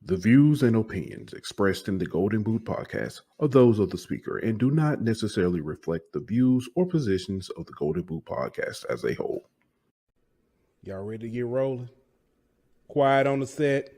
The views and opinions expressed in the Golden Boot podcast are those of the speaker and do not necessarily reflect the views or positions of the Golden Boot podcast as a whole. Y'all ready to get rolling? Quiet on the set.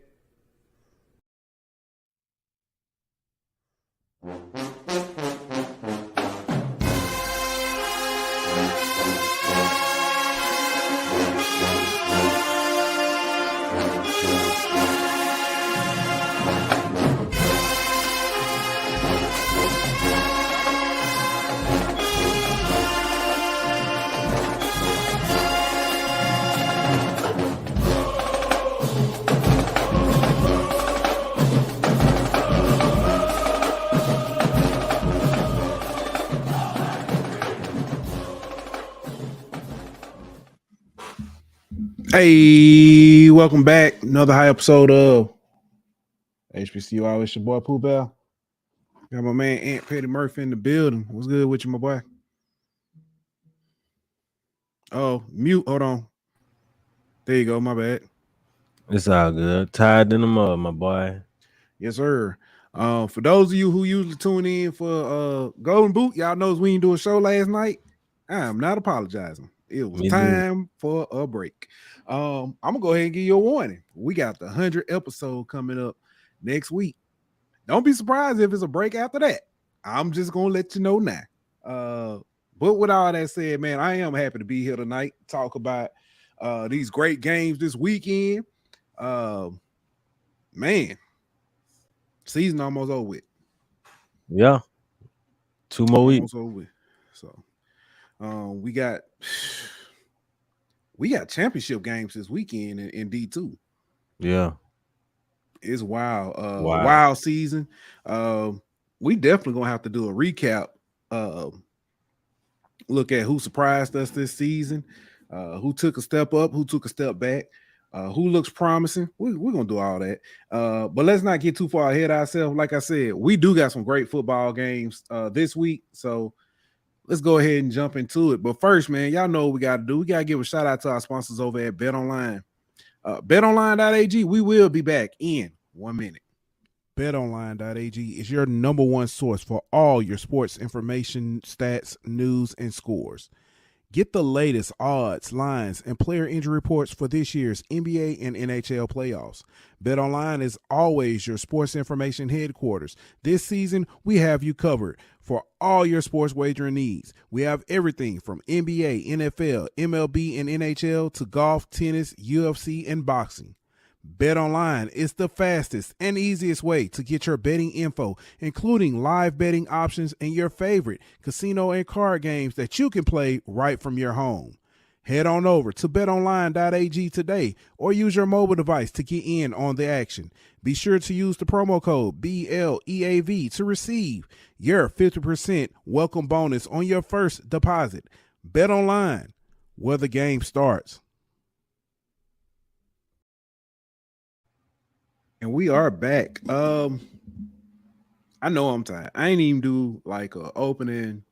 Hey, welcome back. Another high episode of HBCU. It's your boy Pooh Bell. Got my man Aunt Petty Murphy in the building. What's good with you, my boy? Oh, mute. Hold on. There you go. My bad. It's all good. Tired in the mud, my boy. Yes, sir. For those of you who usually tune in for Golden Boot, y'all knows we didn't do a show last night. I am not apologizing. It was time for a break. I'm gonna go ahead and give you a warning. We got the 100th episode coming up next week. Don't be surprised if it's a break after that. I'm just gonna let you know now. But with all that said, man, I am happy to be here tonight. Talk about these great games this weekend. Man, season almost over with. Yeah, 2 more weeks. Over with. So, we got championship games this weekend in D2. Yeah, it's wild. Wild season. We definitely gonna have to do a recap. Look at who surprised us this season, who took a step up, who took a step back, who looks promising. We're gonna do all that. But let's not get too far ahead of ourselves. Like I said, we do got some great football games this week. So let's go ahead and jump into it. But first, man, y'all know what we got to do. We got to give a shout out to our sponsors over at BetOnline. BetOnline.ag, we will be back in 1 minute. BetOnline.ag is your number one source for all your sports information, stats, news, and scores. Get the latest odds, lines, and player injury reports for this year's NBA and NHL playoffs. BetOnline is always your sports information headquarters. This season, we have you covered for all your sports wagering needs. We have everything from NBA, NFL, MLB, and NHL to golf, tennis, UFC, and boxing. BetOnline is the fastest and easiest way to get your betting info, including live betting options and your favorite casino and card games that you can play right from your home. Head on over to betonline.ag today or use your mobile device to get in on the action. Be sure to use the promo code BLEAV to receive your 50% welcome bonus on your first deposit. BetOnline, where the game starts. And we are back. I know I'm tired. I ain't even do like a opening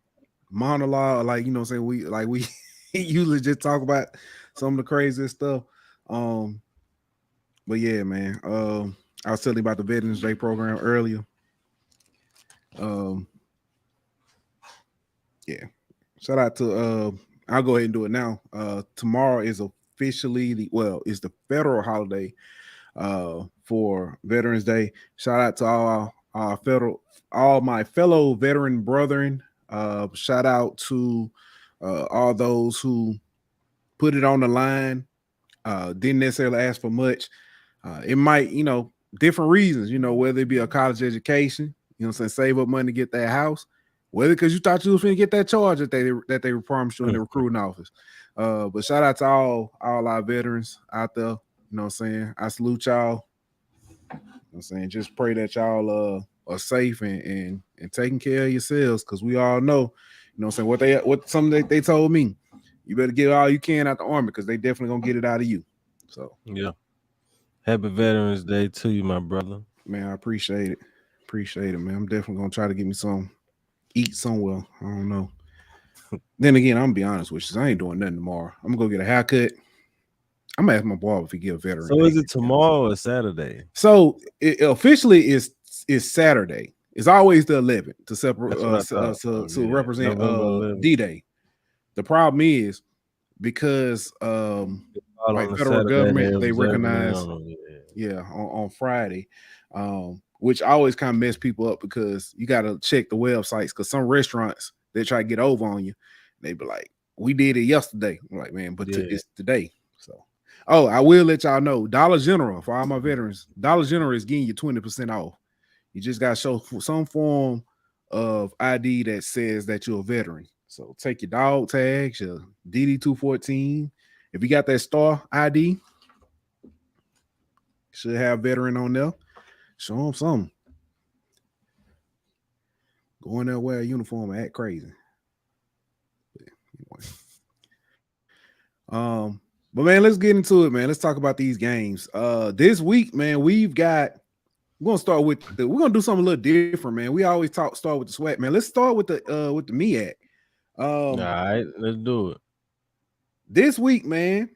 monologue, like, you know what I'm saying? We usually just talk about some of the craziest stuff. But yeah, man. I was telling you about the Veterans Day program earlier. Yeah. Shout out to I'll go ahead and do it now. Tomorrow is officially it's the federal holiday for Veterans Day. Shout out to all my fellow veteran brethren. Shout out to all those who put it on the line. Didn't necessarily ask for much. It might, different reasons, whether it be a college education, save up money to get that house, whether because you thought you was going to get that charge that they were promised you in the recruiting office. But shout out to all our veterans out there. You know what I'm saying? I salute y'all. You know what I'm saying? Just pray that y'all are safe and taking care of yourselves, because we all know, you know what I'm saying, what something they told me. You better get all you can out the Army, because they definitely gonna get it out of you. So yeah. Happy Veterans Day to you, my brother. Man, I appreciate it. Man. I'm definitely gonna try to get me some eat somewhere. I don't know. Then again, I'm gonna be honest with you. I ain't doing nothing tomorrow. I'm gonna go get a haircut. I'm gonna ask my boy if he get a veteran. So is it tomorrow or Saturday? So it officially is Saturday. It's always the 11th to separate to represent D-Day. The problem is because like federal government, they recognize on Friday, which always kind of mess people up because you got to check the websites because some restaurants they try to get over on you. They be like, we did it yesterday. I'm like, man, but it's today. So, I will let y'all know. Dollar General for all my veterans. Dollar General is getting you 20% off. You just got to show some form of ID that says that you're a veteran. So take your dog tags, your DD-214. If you got that star ID, should have veteran on there. Show them something. Go in there, wear a uniform, and act crazy. But man, let's get into it, man. Let's talk about these games. This week, man, we're gonna start with we're gonna do something a little different, man. We always start with the SWAC, man. Let's start with the MEAC. All right, let's do it. This week, man,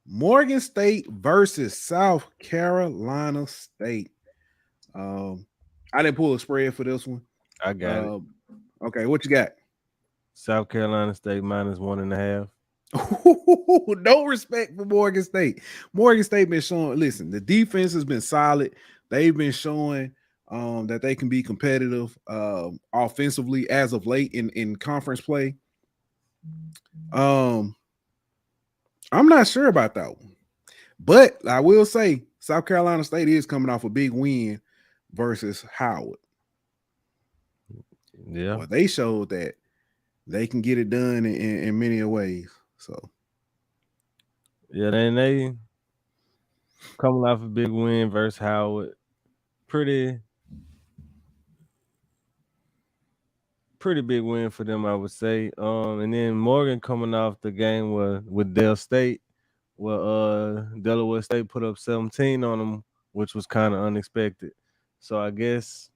Morgan State versus South Carolina State. I didn't pull a spread for this one. I got it. Okay, what you got? South Carolina State -1.5. No respect for Morgan State. Morgan State been showing. Listen, the defense has been solid. They've been showing that they can be competitive offensively as of late in conference play. I'm not sure about that one, but I will say South Carolina State is coming off a big win versus Howard. Yeah, well, they showed that they can get it done in many ways. So, yeah, they coming off a big win versus Howard. Pretty big win for them, I would say. And then Morgan coming off the game with Dell State, where Delaware State put up 17 on them, which was kind of unexpected. So I guess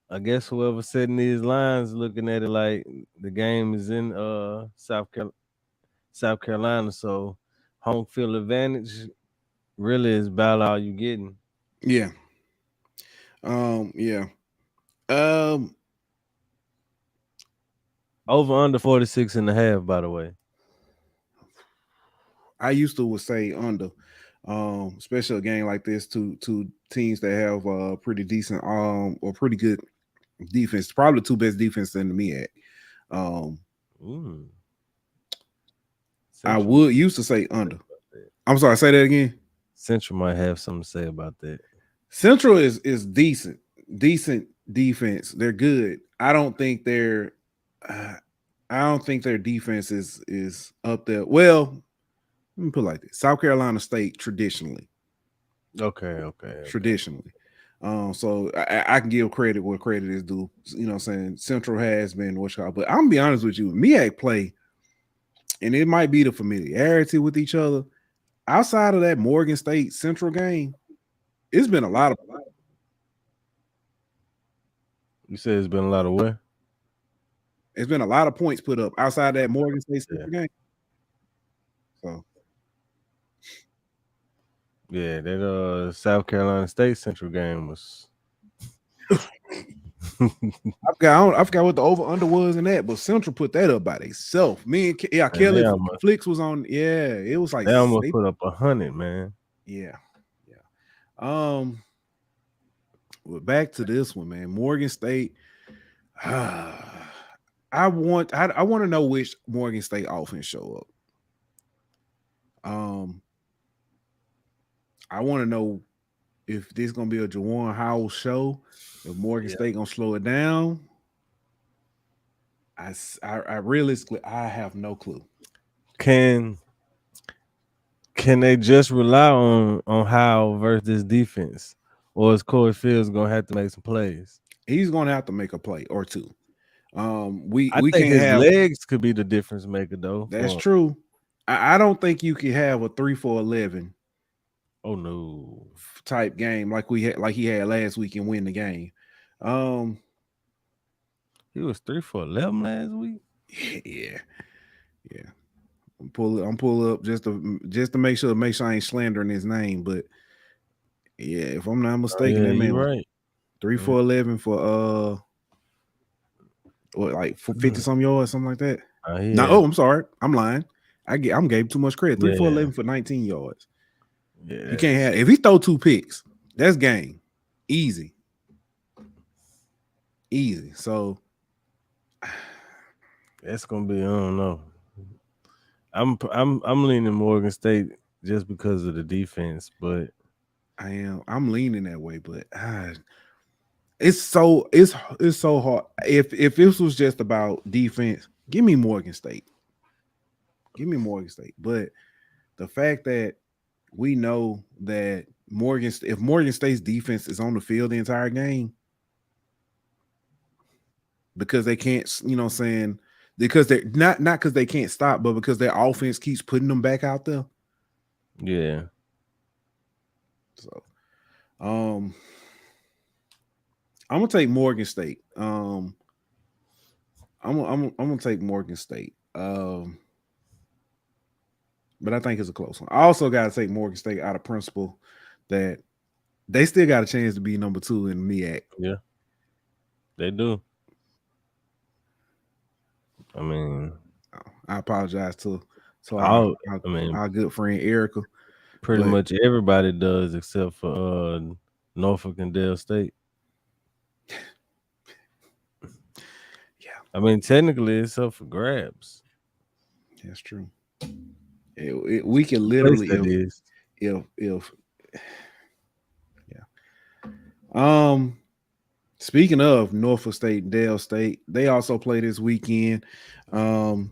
whoever's setting these lines looking at it like the game is in South Carolina, so home field advantage really is about all you getting. Yeah. Over under 46.5, by the way. I used to say under, especially a game like this, two teams that have pretty decent or pretty good defense, probably two best defense in the MEAC. I would used to say under. I'm sorry, say that again. Central might have something to say about that. Central is decent defense. They're good. I don't think their defense is up there. Well, let me put it like this: South Carolina State traditionally. Okay. Traditionally. So I can give credit where credit is due. You know what I'm saying? Central has been what you call, but I'm gonna be honest with you, MEAC play, and it might be the familiarity with each other. Outside of that Morgan State Central game, it's been a lot of. You said it's been a lot of what? It's been a lot of points put up outside that Morgan State Central game. So, yeah, that South Carolina State Central game was. I forgot what the over under was in that, but Central put that up by themselves. Me and Kelly Flicks was on. Yeah, it was like they almost put up 100, man. Yeah. Well, back to this one, man. Morgan State. I want to know which Morgan State offense show up. I want to know if this is gonna be a Juwan Howell show. If Morgan State gonna slow it down. I realistically I have no clue. Can they just rely on Howell versus this defense, or is Corey Fields gonna have to make some plays? He's gonna have to make a play or two. I think his legs could be the difference maker, though. That's true. I don't think you can have a 3-for-11. Oh no, type game like he had last week and win the game. He was 3-for-11 last week. Yeah. I'm pull up just to make sure I ain't slandering his name. But yeah, if I'm not mistaken, that man you're was right. 3 for 11 for like 50 some yards, something like that. No, I'm sorry, I'm lying. I'm gave too much credit. 3 for 11 for 19 yards. Yeah, You can't have if he throw 2 picks, that's game. Easy. So that's gonna be. I don't know. I'm leaning Morgan State just because of the defense, but I'm leaning that way, but it's so hard. If this was just about defense, give me Morgan State. But the fact that we know that if Morgan State's defense is on the field the entire game, because they can't, saying because they're not because they can't stop, but because their offense keeps putting them back out there. yeah. So, I'm gonna take Morgan State. I'm gonna take Morgan State. But I think it's a close one. I also got to take Morgan State out of principle that they still got a chance to be number 2 in MEAC. Yeah, they do. I mean, I apologize to our good friend Erica. Pretty much everybody does except for Norfolk and Delaware State. Yeah, I mean, technically it's up for grabs. That's true. We can literally if speaking of Norfolk State and Delaware State, they also play this weekend. I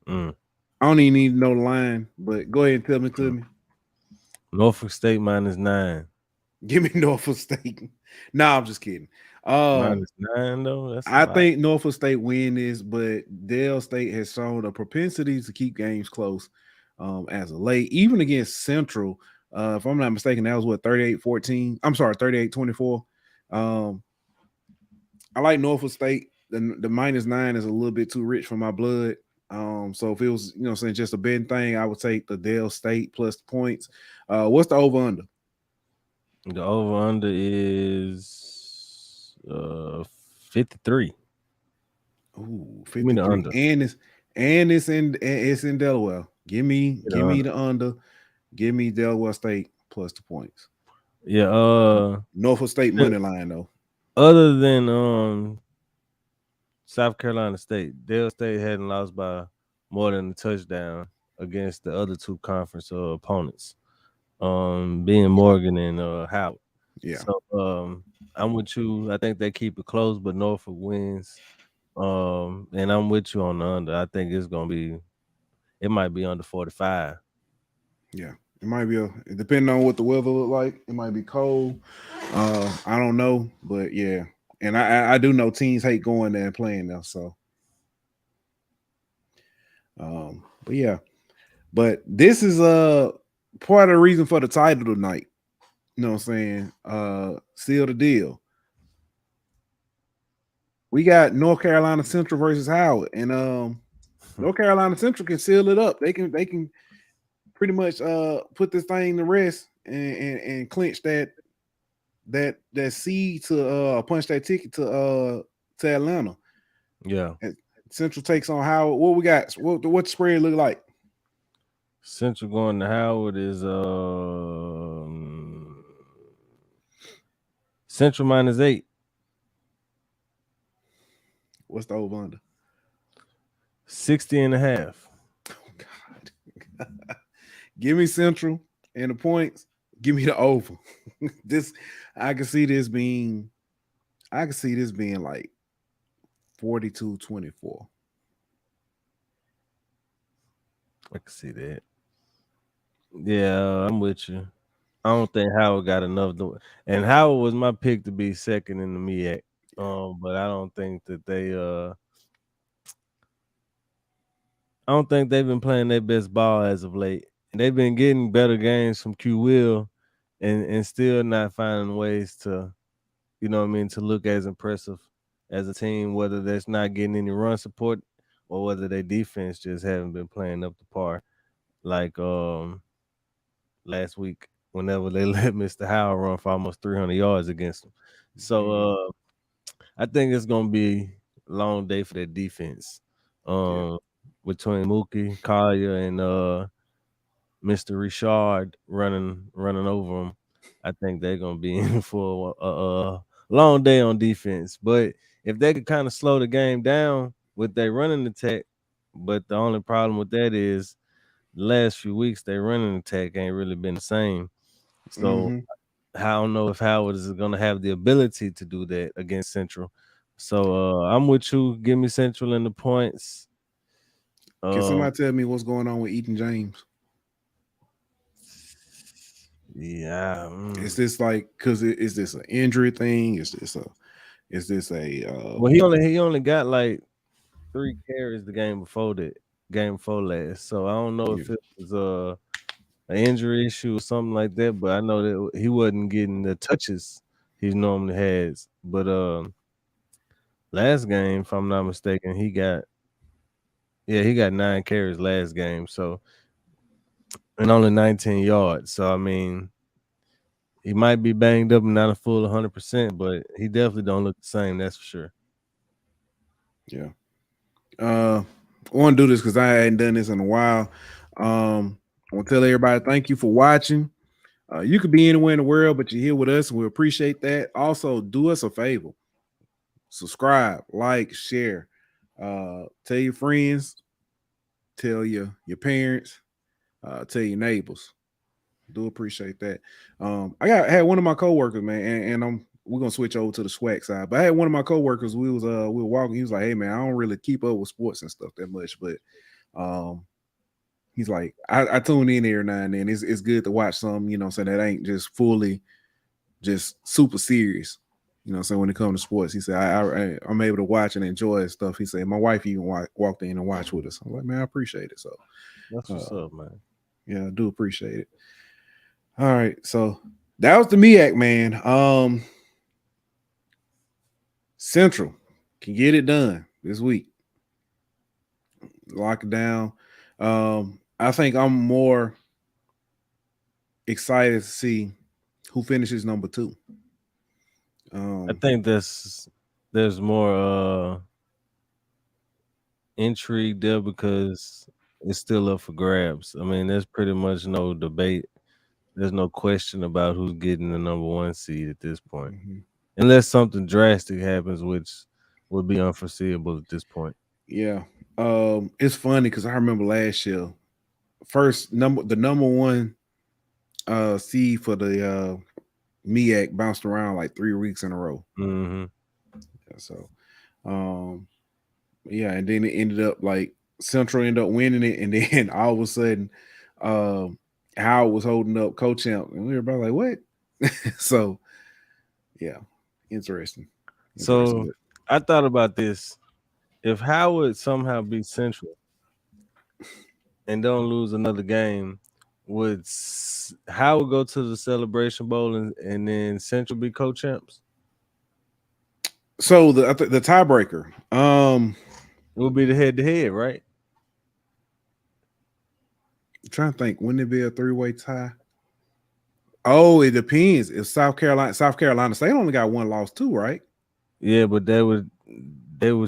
don't even need to know the line, but go ahead and tell me to me. Norfolk State -9. Give me Norfolk State. No, I'm just kidding. -9 though. I think Norfolk State win this, but Delaware State has shown a propensity to keep games close as of late, even against Central. If I'm not mistaken, that was what 38-14. I'm sorry, 38-24. I like Norfolk State. The -9 is a little bit too rich for my blood. So if it was, saying just a betting thing, I would take the Delaware State plus the points. What's the over under? The over under is 53. Ooh, 53. Give me the under. And it's in Delaware. Give me the under. Give me Delaware State plus the points. Yeah. Norfolk State money line though. Other than South Carolina State, Delaware State hadn't lost by more than a touchdown against the other 2 conference opponents, being Morgan and Howard. Yeah. So I'm with you. I think they keep it close, but Norfolk wins. And I'm with you on the under. I think it might be under 45. Yeah. It might be depending on what the weather look like. It might be cold. I don't know, but yeah. And I do know teams hate going there and playing there. So, but yeah. But this is part of the reason for the title tonight. You know what I'm saying? Seal the deal. We got North Carolina Central versus Howard, and North Carolina Central can seal it up. They can pretty much put this thing to rest and clinch that seed to punch that ticket to Atlanta. Yeah. And Central takes on Howard. What we got? What the spread look like? Central going to Howard is Central -8. What's the over under? 60.5. Oh God. Give me Central and the points. Give me the over. I can see this being like 42-24. I can see that. Yeah, I'm with you. I don't think Howard got enough and Howard was my pick to be second in the MEAC. But I don't think that I don't think they've been playing their best ball as of late. And they've been getting better games from Q Will and still not finding ways to, to look as impressive as a team, whether that's not getting any run support or whether their defense just haven't been playing up to par. like last week whenever they let Mr. Howell run for almost 300 yards against them. So I think it's gonna be a long day for that defense. Between Mookie, Collier, and Mr. Richard running over them, I think they're gonna be in for a long day on defense. But if they could kind of slow the game down with their running attack, but the only problem with that is the last few weeks their running attack ain't really been the same. So I don't know if Howard is gonna have the ability to do that against Central. So I'm with you. Give me Central in the points. Can somebody tell me what's going on with Ethan James? Yeah. Is this like is this an injury thing? Is this a well, he only got like 3 carries the game before last. So I don't know if it was an injury issue or something like that, but I know that he wasn't getting the touches he normally has. But last game, if I'm not mistaken, he got 9 carries last game. So and only 19 yards. So I mean, he might be banged up and not a full 100%, but he definitely don't look the same. That's for sure. Yeah. I want to do this because I hadn't done this in a while. I want to tell everybody thank you for watching. You could be anywhere in the world, but you're here with us, and we appreciate that. Also, do us a favor. Subscribe, like, share. Tell your friends, tell your parents, tell your neighbors. Do appreciate that. I had one of my coworkers, man, and we're gonna switch over to the SWAC side. But I had one of my coworkers. We were walking. He was like, "Hey, man, I don't really keep up with sports and stuff that much, but he's like, I tune in every now and then. It's good to watch some, so that ain't just fully, just super serious, So when it comes to sports, he said I'm able to watch and enjoy stuff. He said my wife even walked in and watched with us. I'm like, man, I appreciate it. So that's what's up, man. Yeah, I do appreciate it. All right, so that was the MEAC, man. Central can get it done this week. Lock it down. I think I'm more excited to see who finishes number 2. I think there's more intrigue there because it's still up for grabs. I mean, there's pretty much no debate. There's no question about who's getting the number 1 seed at this point, unless something drastic happens, which would be unforeseeable at this point. Yeah, it's funny because I remember last year, the number 1 seed for the MEAC bounced around like 3 weeks in a row. Yeah, so, yeah, and then it ended up like Central ended up winning it, and then all of a sudden, Howard was holding up co-champ, and we were about like, what? So, yeah, interesting. So I thought about this. If Howard somehow beats Central and don't lose another game, would Howard go to the Celebration Bowl and then Central be co-champs? So the tiebreaker, it would be the head-to-head, right? I'm trying to think, wouldn't it be a 3-way tie? Oh, it depends. If South Carolina State only got 1 loss too, right? Yeah, but they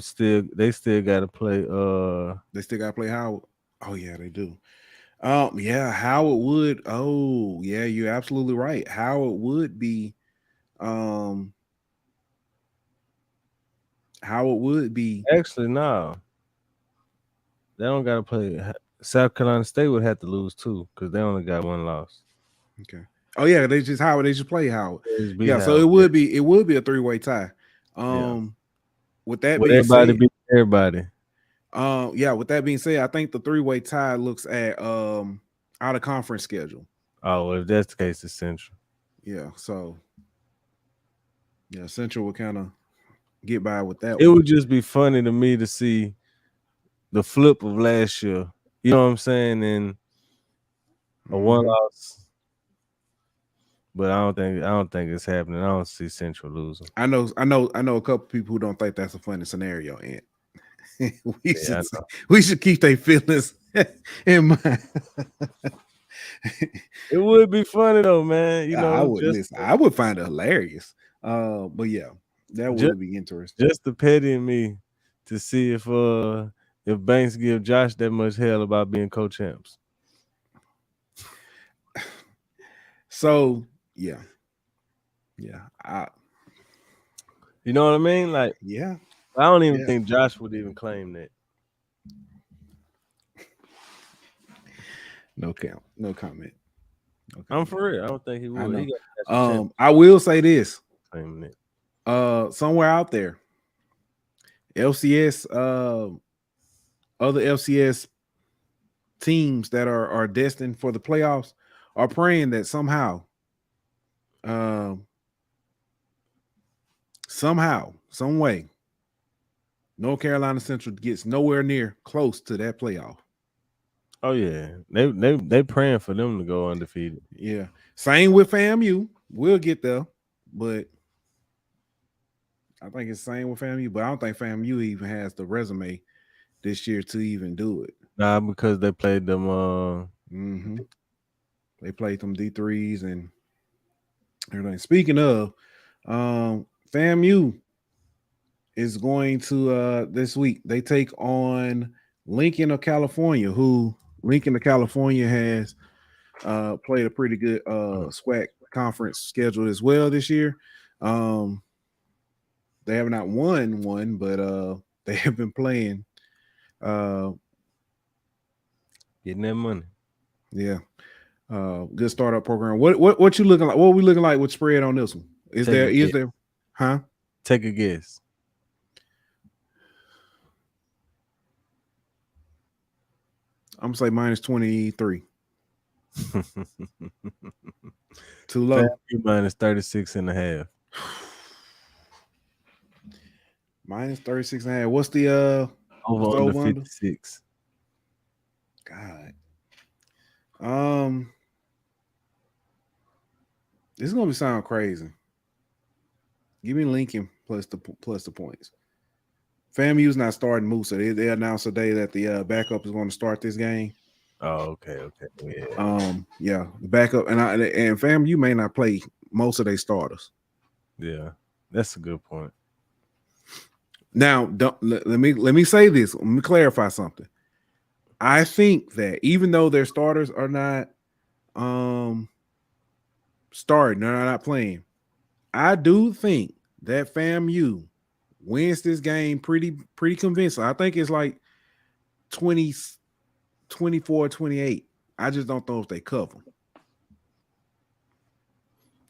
still got to play. They still got to play Howard. Oh yeah, they do. Yeah, Howard would. Oh yeah, you're absolutely right. Howard would be. Howard would be. Actually, no. They don't got to play. South Carolina State would have to lose too because they only got 1 loss. Okay. Oh yeah, they just play Howard. Yeah, Howard. so it would be a 3-way tie. With that being said, everybody. Yeah, with that being said, I think the 3-way tie looks at out of conference schedule. Oh, if that's the case, it's Central. Yeah, so yeah, Central would kind of get by with that. It would just be funny to me to see the flip of last year. You know what I'm saying? And a 1 loss. But I don't think it's happening. I don't see Central losing. I know a couple people who don't think that's a funny scenario, Ant. we should keep their feelings in mind. It would be funny though, man. You know, I would listen. I would find it hilarious. But yeah, that would be interesting. Just the petty in me to see if Banks give Josh that much hell about being co-champs. So yeah. You know what I mean? Like, yeah. I don't even think Josh would even claim that. No comment. I'm for real. I don't think he would. I will say this. Claiming it. Somewhere out there, LCS, other FCS teams that are destined for the playoffs are praying that somehow, some way, North Carolina Central gets nowhere near close to that playoff. Oh yeah, they praying for them to go undefeated. Yeah, same with FAMU. We'll get there, but I think it's the same with FAMU. But I don't think FAMU even has the resume this year to even do it. Nah, because they played them. They played them D3s and everything. Speaking of, FAMU is going to this week. They take on Lincoln of California, who Lincoln of California has played a pretty good SWAC conference schedule as well this year. They have not won one, but they have been playing. Getting that money. Yeah. Good startup program. What you looking like? What are we looking like with spread on this one? Is there huh? Take a guess. I'm gonna say minus 23. Too low. Minus 36.5. Minus 36.5. What's the over 56? God. This is gonna be sound crazy. Give me Lincoln plus the points. FAMU's not starting Moose. So they announced today that the backup is going to start this game. Oh, okay. Yeah, the backup and FAMU may not play most of their starters. Yeah, that's a good point. Now, let me say this. Let me clarify something. I think that even though their starters are not starting, they're not playing, I do think that FAMU wins this game pretty convincing. I think it's like 24-28. I just don't know if they cover.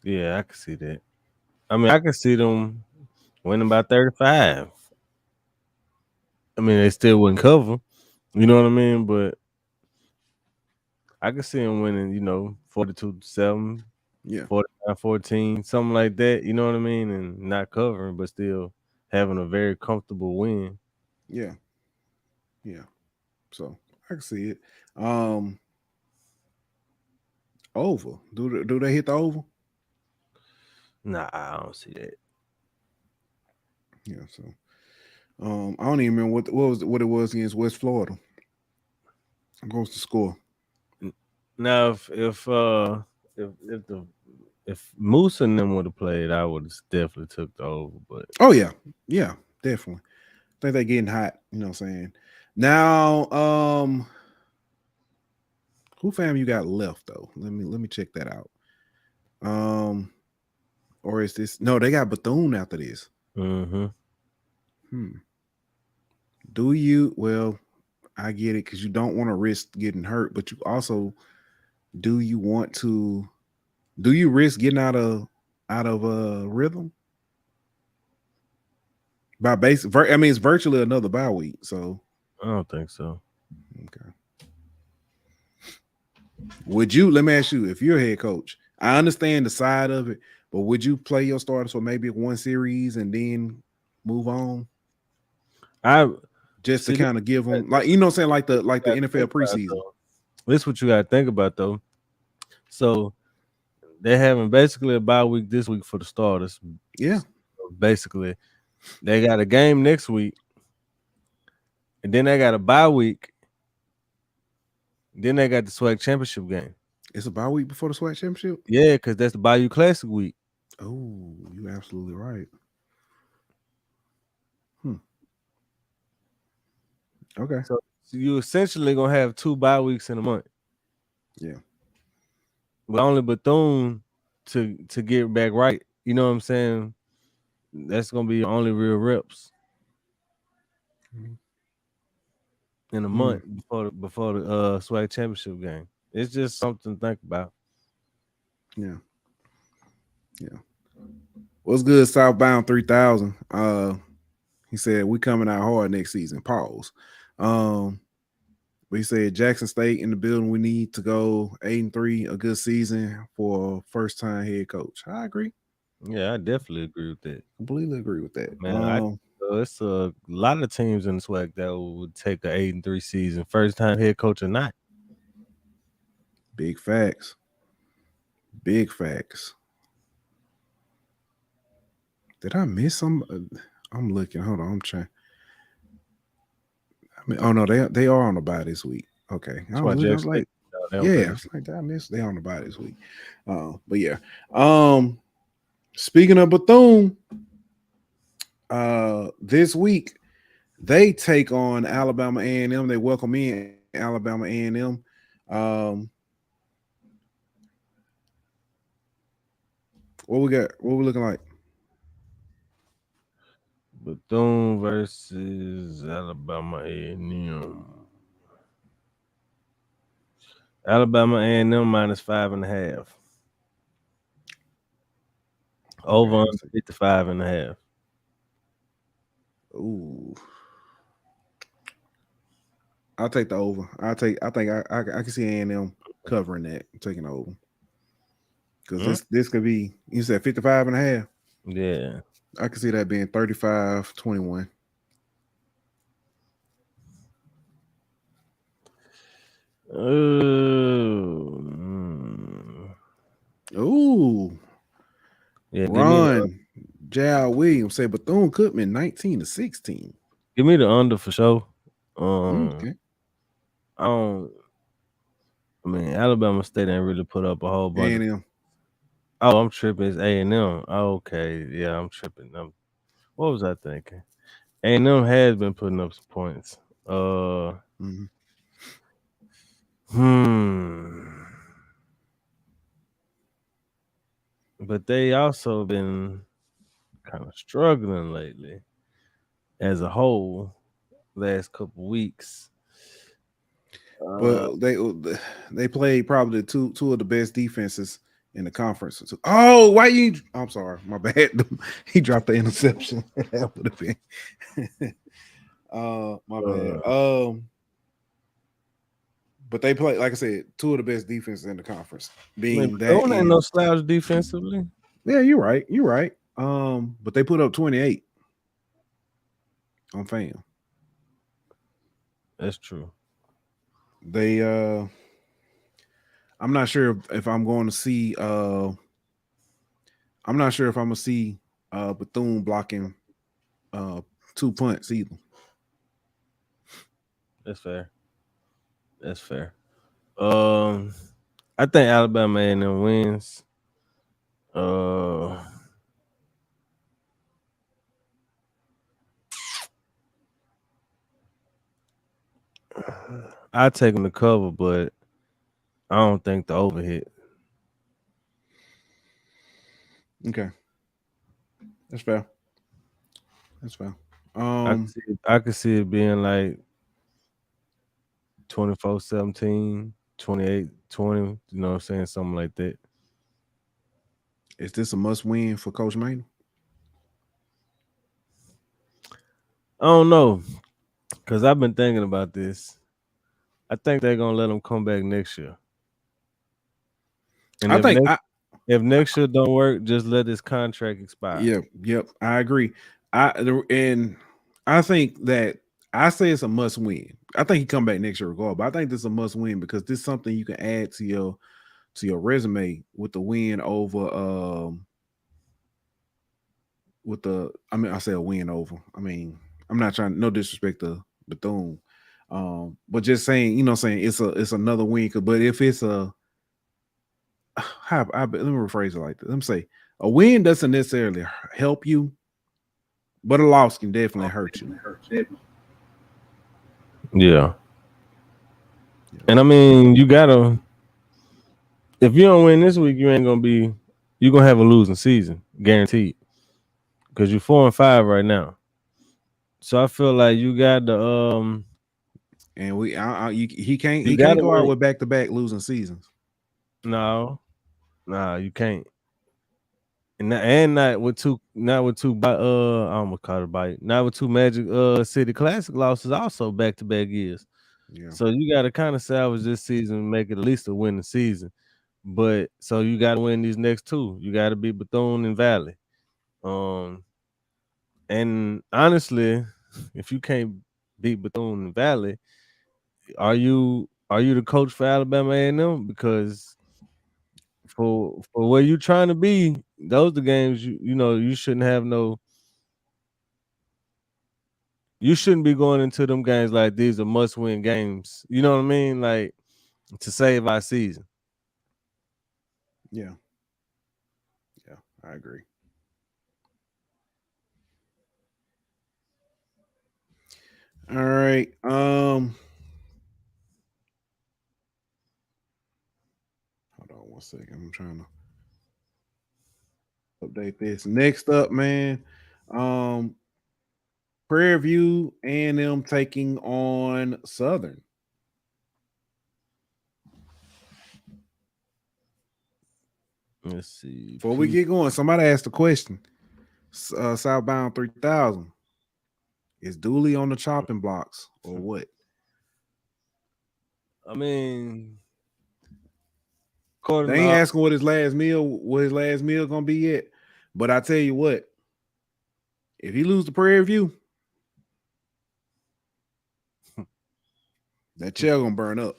Yeah, I can see that. I mean, I can see them winning by 35. I mean, they still wouldn't cover. You know what I mean? But I can see them winning, 42-7, 49-14, something like that. You know what I mean? And not covering, but still having a very comfortable win. Yeah. So I can see it. Over. Do they hit the over? Nah, I don't see that. Yeah. So, I don't even remember what it was against West Florida. Goes to score. Now, if Moose and them would have played, I would have definitely took the over. But yeah, definitely. I think they're getting hot. You know what I'm saying? Now, who FAMU got left though? Let me check that out. Or is this no? They got Bethune after this. Do you? Well, I get it because you don't want to risk getting hurt, but you also do you risk getting out of rhythm? By basic, I mean it's virtually another bye week, so I don't think so. Okay. Would you? Let me ask you: if you're a head coach, I understand the side of it, but would you play your starters for maybe one series and then move on? Just to kind of give them, like, you know what I'm saying, like the NFL preseason. This is what you got to think about though. So they're having basically a bye week this week for the starters. Yeah. So basically, they got a game next week. And then they got a bye week. Then they got the SWAC championship game. It's a bye week before the SWAC championship? Yeah, because that's the Bayou Classic week. Oh, you're absolutely right. Okay. So you essentially gonna have 2 bye weeks in a month. Yeah. But only Bethune to get back right. You know what I'm saying? That's gonna be your only real reps in a month before the SWAC championship game. It's just something to think about. Yeah. What's good, Southbound 3000? He said we coming out hard next season. Pause. But he said Jackson State in the building. We need to go 8-3, a good season for first time head coach. I agree. Yeah, I definitely agree with that. Completely agree with that. Man, it's a lot of teams in the SWAC that would take an 8-3 season, first time head coach or not. Big facts. Big facts. Did I miss some? I'm looking. Hold on. I'm trying. I mean, oh no, they are on the bye this week. Okay. I was like, yeah, it's like I missed. They on the bye this week. But yeah. Speaking of Bethune, this week they take on Alabama A&M. They welcome in Alabama A&M. What we got? What we looking like? Bethune versus Alabama A&M. Alabama A&M -5.5. Over on 55.5. Ooh. I'll take the over. I think I can see A&M covering that, taking over. Because this could be, you said 55.5. Yeah. I can see that being 35-21. Ooh. Yeah. Ron Jal Williams say Bethune-Cookman 19-16. Give me the under for sure. Okay. I mean, Alabama State ain't really put up a whole bunch. A&M. Oh, I'm tripping. It's A&M. Oh, okay. Yeah, I'm tripping. What was I thinking? A&M has been putting up some points. But they also been kind of struggling lately as a whole last couple weeks. But they played probably two of the best defenses in the conference. Oh, why you? I'm sorry, my bad. He dropped the interception. That would have been. My bad. But they play, like I said, two of the best defenses in the conference. Being that ain't no slouch defensively. Yeah, you're right. You're right. But they put up 28 on FAM. That's true. They I'm not sure if I'm going to see I'm not sure if I'm gonna see Bethune blocking 2 punts either. That's fair. That's fair. I think Alabama A&M wins. I take them to cover, but I don't think the over hit. Okay, that's fair. That's fair. I could see it being like 24-17, 28-20. You know what I'm saying? Something like that. Is this a must win for Coach Maynard? I don't know, because I've been thinking about this. I think they're gonna let him come back next year. And if next year don't work, just let his contract expire. Yep. I agree. I think that I say it's a must win. I think he come back next year regardless, but I think this is a must win because this is something you can add to your resume with the win over I say a win over. I mean, I'm not trying, no disrespect to Bethune. But just saying, it's another win. But if it's let me rephrase it like this. Let me say a win doesn't necessarily help you, but a loss can definitely hurt you. Yeah. And I mean, you gotta. If you don't win this week, you're gonna have a losing season, guaranteed. Because you're 4-5 right now. So I feel like you got the And he can't go win. out with back-to-back losing seasons. No, you can't. And not with two I almost called it bite. Not with two Magic City Classic losses also back-to-back years. Yeah. So you gotta kind of salvage this season and make it at least a winning season. But so you gotta win these next two. You gotta beat Bethune and Valley. And honestly, if you can't beat Bethune and Valley, are you the coach for Alabama A&M? Because for where you trying to be, those are the games you shouldn't have no. You shouldn't be going into them games like these are must-win games. You know what I mean? Like to save our season. Yeah, I agree. All right. Hold on one second. I'm trying to update this. Next up, man. Prairie View A&M taking on Southern. Let's see. Before we get going, somebody asked a question. Southbound 3000. Is Dooley on the chopping blocks or what? I mean, they ain't asking what his last meal gonna be yet. But I tell you what, if he lose the Prairie View, that chair gonna burn up.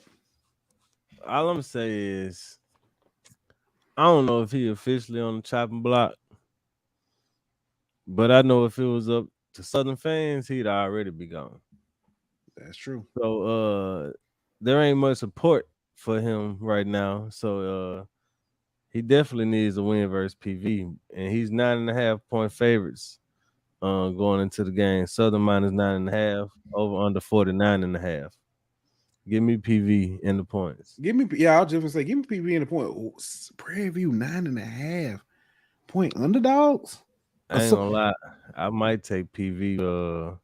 All I'm gonna say is, I don't know if he officially on the chopping block, but I know if it was up to Southern fans, he'd already be gone. That's true. So there ain't much support for him right now. So he definitely needs a win versus PV, and he's 9.5-point favorites going into the game. Southern minus 9.5, over under 49.5. Give me PV in the points. I'll just say, give me PV in the point. Prairie View 9.5-point underdogs. I ain't gonna lie, I might take PV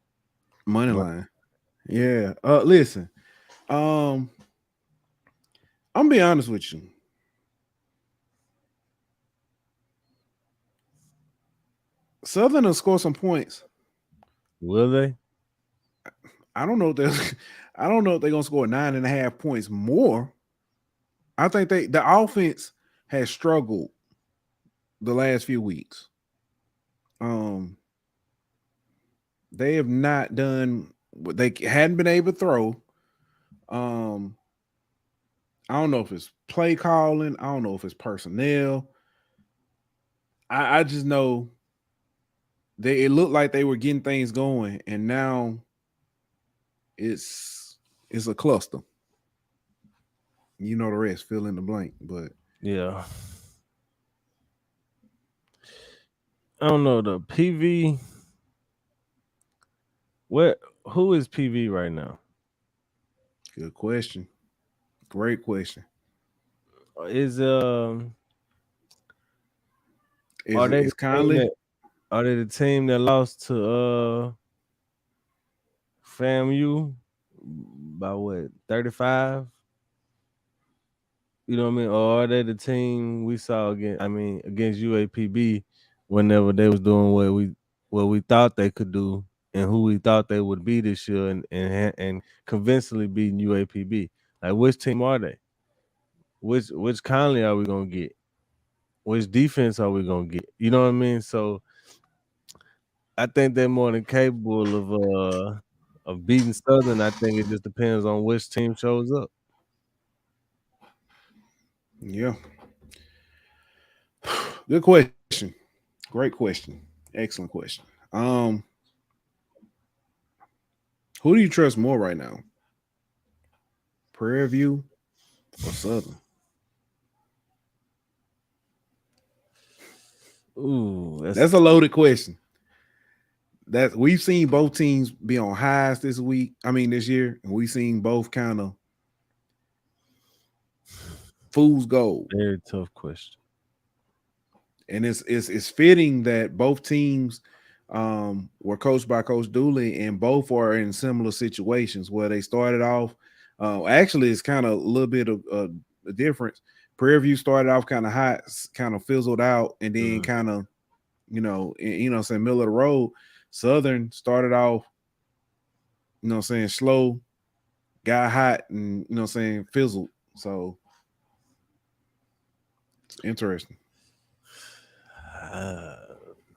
money line. Yeah. Listen. I'm gonna be honest with you. Southern will score some points. Will they? I don't know if they're gonna score 9.5 points more. I think the offense has struggled the last few weeks. They have not done what they hadn't been able to throw. I don't know if it's play calling. I don't know if it's personnel. I just know it looked like they were getting things going, and now it's a cluster. You know the rest, fill in the blank. But yeah, I don't know the PV. Who is PV right now? Good question. Great question. Is Are they the team that lost to FAMU by what, 35? You know what I mean? Or are they the team we saw against UAPB whenever they was doing what we thought they could do and who we thought they would be this year and convincingly beating UAPB? Like, which team are they? Which Conley are we gonna get? Which defense are we gonna get? You know what I mean? So I think they're more than capable of beating Southern. I think it just depends on which team shows up. Yeah. Good question. Great question. Excellent question. Who do you trust more right now? Prairie View or Southern? Ooh, That's a loaded question. That we've seen both teams be on highs this year, and we've seen both kind of fool's gold. Very tough question. And it's fitting that both teams were coached by Coach Dooley, and both are in similar situations where they started off. Actually, it's kind of a little bit of a difference. Prairie View started off kind of hot, kind of fizzled out, and then kind of, saying middle of the road. Southern started off, slow, got hot, and fizzled. So it's interesting.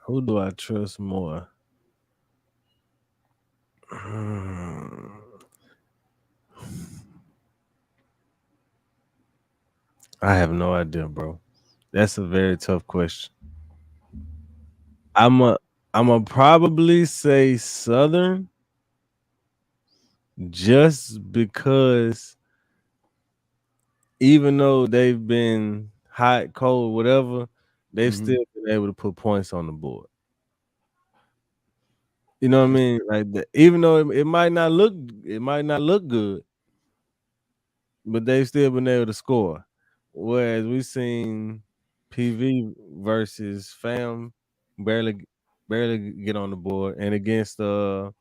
Who do I trust more? I have no idea, bro. That's a very tough question. I'm a probably say Southern, just because even though they've been hot, cold, whatever, they've still been able to put points on the board. You know what I mean? Like even though it might not look good, but they've still been able to score. Whereas we've seen PV versus Fam barely get on the board, and against who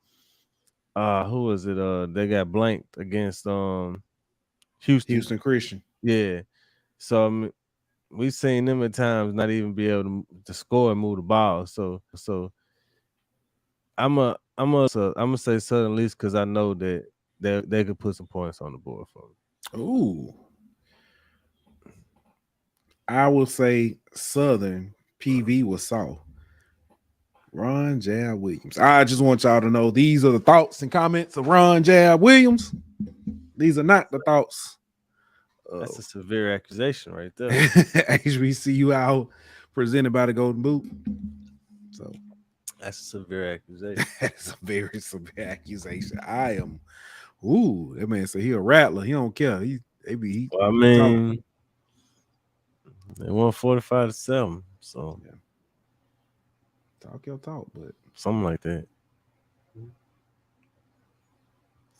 was it? They got blanked against Houston Christian. Yeah. So we've seen them at times not even be able to score and move the ball. So I'm gonna say Southern, at least because I know that they could put some points on the board for me. Ooh. I will say Southern. PV was soft. Ron Jab Williams. I just want y'all to know these are the thoughts and comments of Ron Jab Williams. These are not the thoughts. That's a severe accusation right there. HBCU out presented by the Golden Boot. So that's a severe accusation. That's a very severe accusation. I am. Ooh, that man said he a rattler. He don't care. They won 45-7. So yeah. Talk your talk, but something like that.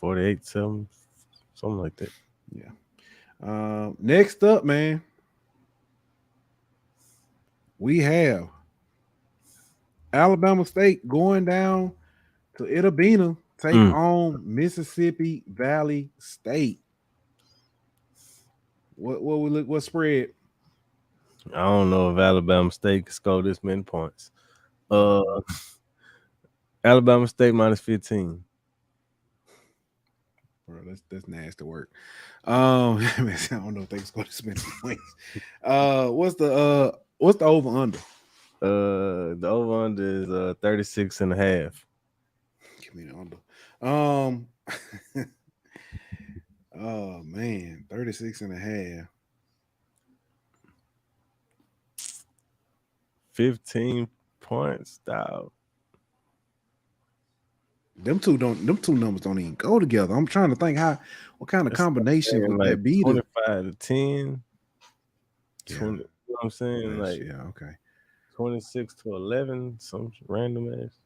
48-7, something like that. Yeah. Next up, man, we have Alabama State going down to Itabena, take on Mississippi Valley State. What spread? I don't know if Alabama State can score this many points. Alabama State -15. Bro, that's nasty work. I don't know if they can score this many points. What's the over under? The over under is 36.5. Give me the under. Oh man, 36.5. 15 points, dog. Them two numbers don't even go together. I'm trying to think what kind of combination would that be? 25-10. Yeah. 20, you know what I'm saying? Like, yeah, okay. 26-11, some random ass.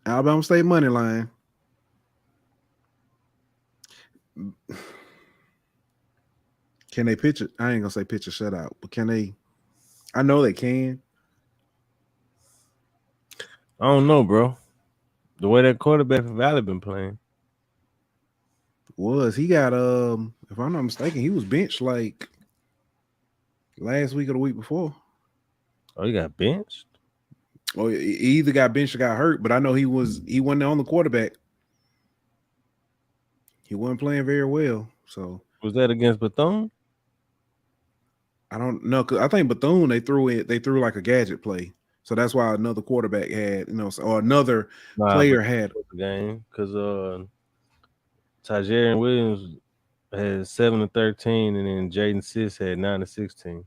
Alabama State money line. Can they pitch it? I ain't gonna say pitch a shutout, but can they? I know they can. I don't know, bro. The way that quarterback for Valley been playing. He got if I'm not mistaken, he was benched like last week or the week before. Oh, he got benched? Oh, he either got benched or got hurt, but I know he wasn't on the quarterback. He wasn't playing very well. So was that against Bethune? I don't know, because I think Bethune they threw like a gadget play. So that's why another quarterback had, or another player had the game, because Tajarian Williams had 7-13, and then Jaden Sis had 9-16.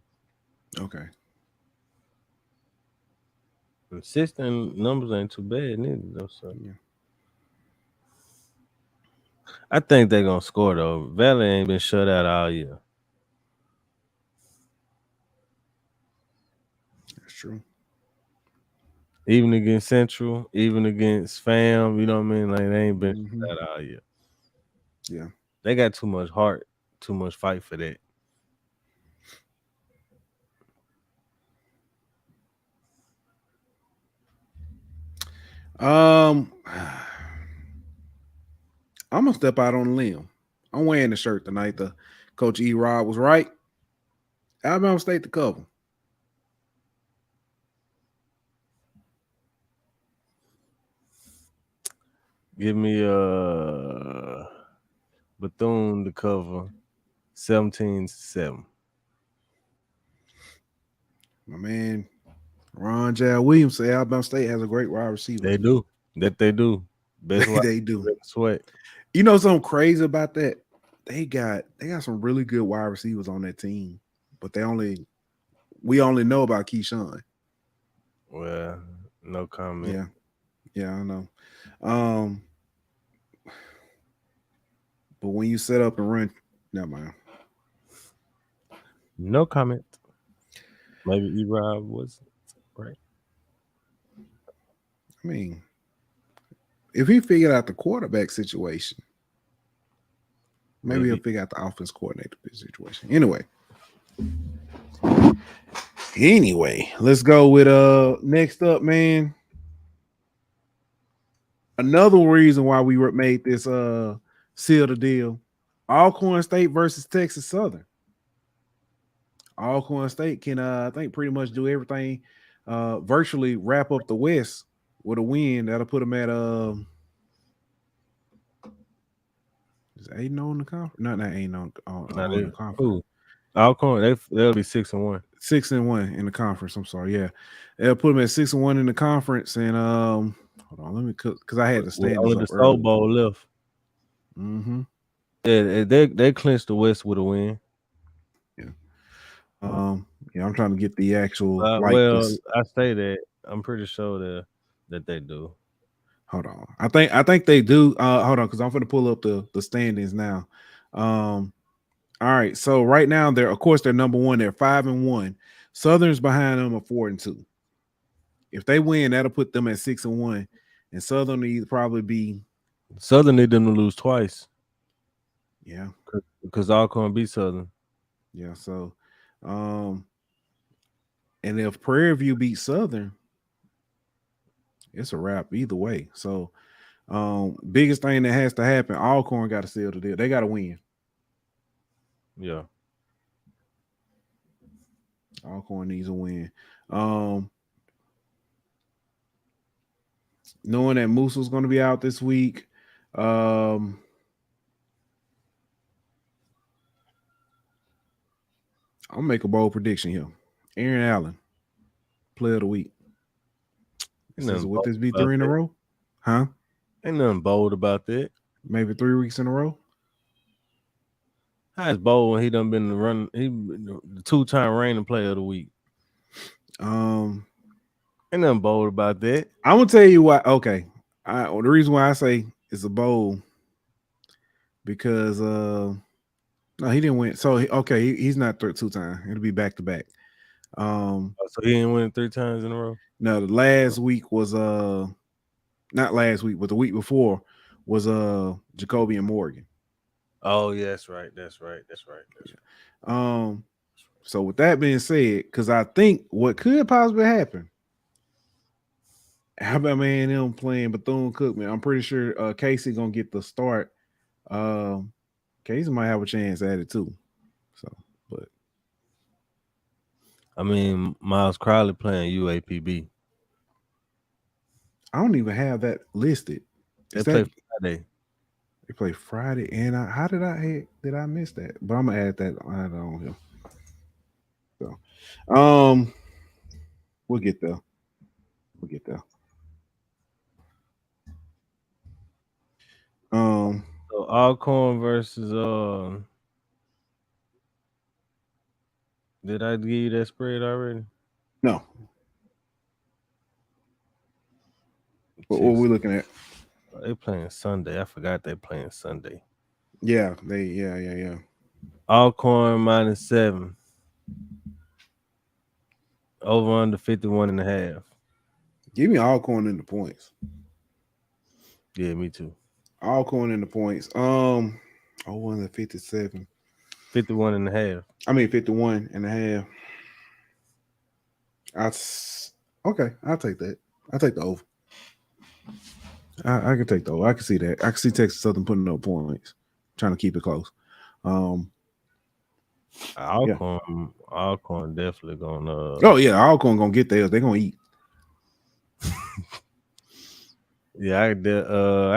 Okay. And 16 numbers ain't too bad, neither. Though, so. Yeah. I think they're gonna score though. Valley ain't been shut out all year. That's true. Even against Central, even against Fam, you know what I mean? Like they ain't been shut out all year. Yeah. They got too much heart, too much fight for that. I'm gonna step out on a limb. I'm wearing the shirt tonight. The Coach E. Rod was right. Alabama State to cover. Give me Bethune to cover 17-7. My man Ron J. Williams said Alabama State has a great wide receiver. They do. They do. Best They do. Sweat. You know something crazy about that? They got some really good wide receivers on that team, but we only know about Keyshawn. Well, no comment. Yeah, I know. But when you set up and run, never mind. No comment. Maybe E-Rob was right. I mean, if he figured out the quarterback situation, maybe he'll figure out the offense coordinator situation. Anyway, let's go with next up, man. Another reason why we made this seal the deal. Alcorn State versus Texas Southern. Alcorn State can I think pretty much do everything, virtually wrap up the West with a win. That'll put them at is 8-0 in the conference? Not 8-0 in the conference. Ooh. Alcorn, they'll be 6-1. 6-1 in the conference. I'm sorry. Yeah. They'll put them at 6-1 in the conference. And hold on, let me because I had the standings only up the Soul Bowl left. Mm-hmm. Yeah, they clinched the West with a win. Yeah. Yeah, I'm trying to get the actual well, I say that. I'm pretty sure that they do. Hold on. I think they do. Hold on, because I'm going to pull up the standings now. All right. So right now they're number one. They're 5-1. Southern's behind them are 4-2. If they win, that'll put them at 6-1. And Southern will probably be. Southern need them to lose twice. Yeah. Because Alcorn beat Southern. Yeah. So, and if Prairie View beats Southern, it's a wrap either way. So, biggest thing that has to happen, Alcorn got to seal the deal. They got to win. Yeah. Alcorn needs a win. Knowing that Moose was going to be out this week, I'll make a bold prediction here. Aaron Allen, player of the week. Would this be 3 in a row? Huh? Ain't nothing bold about that. Maybe 3 weeks in a row? How is bold when he done been the 2-time reigning player of the week? Ain't nothing bold about that. I'm gonna tell you why. Okay. The reason why I say it's a bold because no, he didn't win. So he's not 2-time. It'll be back to back. So he didn't win 3 times in a row. No, the last week was not last week, but the week before was Jacoby and Morgan. Oh yeah, that's right. So with that being said, because I think what could possibly happen, Alabama A&M playing Bethune-Cookman. I'm pretty sure Casey gonna get the start. Casey might have a chance at it too. So, but I mean, Miles Crowley playing UAPB. I don't even have that listed. They play Friday. They play Friday, and how did I miss that? But I'm gonna add that on here. So, we'll get there. So Alcorn versus Did I give you that spread already? No. What we looking at? They playing Sunday. I forgot they playing Sunday. Yeah. Alcorn -7. Over under 51.5. Give me Alcorn in the points. Yeah, me too. Alcorn in the points. Over under 57. 51.5. I mean 51.5. Okay, I'll take that. I'll take the over. I can take the over. I can see that. I can see Texas Southern putting up points, trying to keep it close. Alcorn definitely gonna. Oh yeah, Alcorn gonna get theirs. They're gonna eat. Yeah, I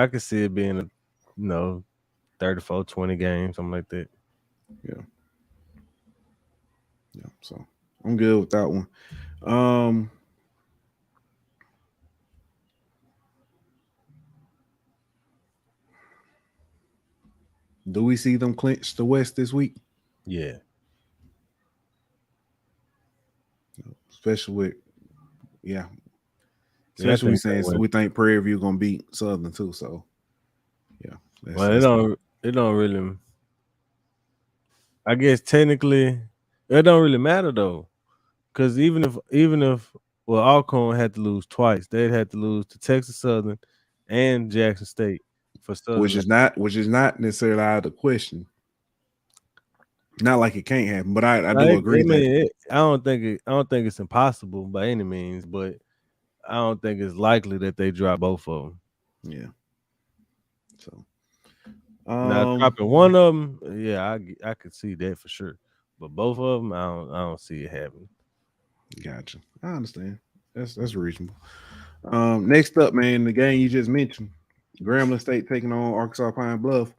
could see it being 34-20 games, something like that. Yeah. So I'm good with that one. Do we see them clinch the West this week? Yeah. Especially with, especially we think Prairie View gonna beat Southern too. So well, it don't really. I guess technically, it don't really matter though, because even if Alcorn had to lose twice, they'd have to lose to Texas Southern and Jackson State for Southern, which is not necessarily out of the question. Not like it can't happen, but I do agree I don't think it's impossible by any means, but I don't think it's likely that they drop both of them. Yeah. So now dropping one of them, yeah, I could see that for sure, but both of them, I don't see it happening. Gotcha. I understand. That's reasonable. Next up, man, the game you just mentioned, Grambling State taking on Arkansas Pine Bluff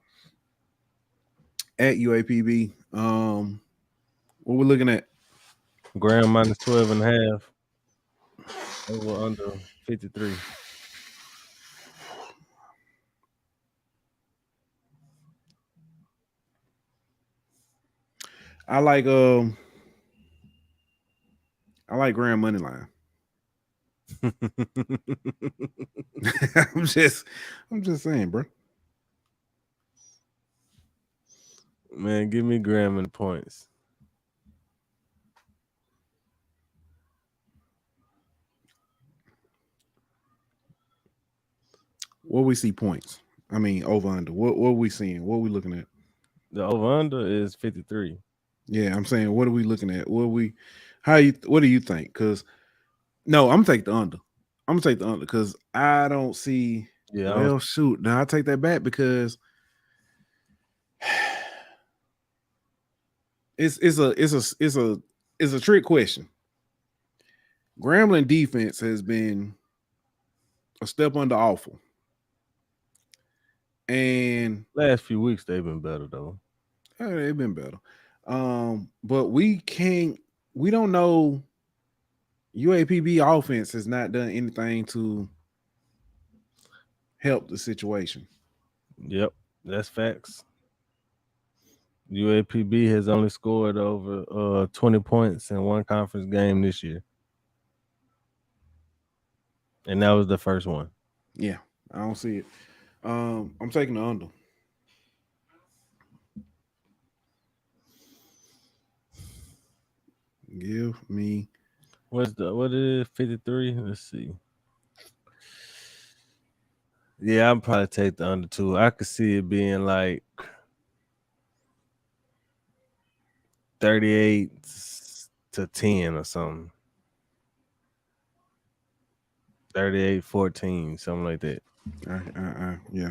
at UAPB. What we're looking at? Graham -12.5. Over under 53. I like Graham money line. I'm just saying, bro. Man, give me Graham in the points. What we see points? I mean, over under. What are we seeing? What are we looking at? The over under is 53. Yeah, I'm saying, what are we looking at? What do you think? Because no, I'm gonna take the under. I'm gonna take the under because I don't see. Yeah. Well, shoot. Now I take that back because it's a trick question. Grambling defense has been a step under awful. And last few weeks they've been better though. They've been better. But we don't know. UAPB offense has not done anything to help the situation. Yep, that's facts. UAPB has only scored over 20 points in one conference game this year. And that was the first one. Yeah, I don't see it. I'm taking the under. Give me. What is 53? Let's see. Yeah, I'll probably take the under too. I could see it being like 38-10 or something. 38-14, something like that. Yeah.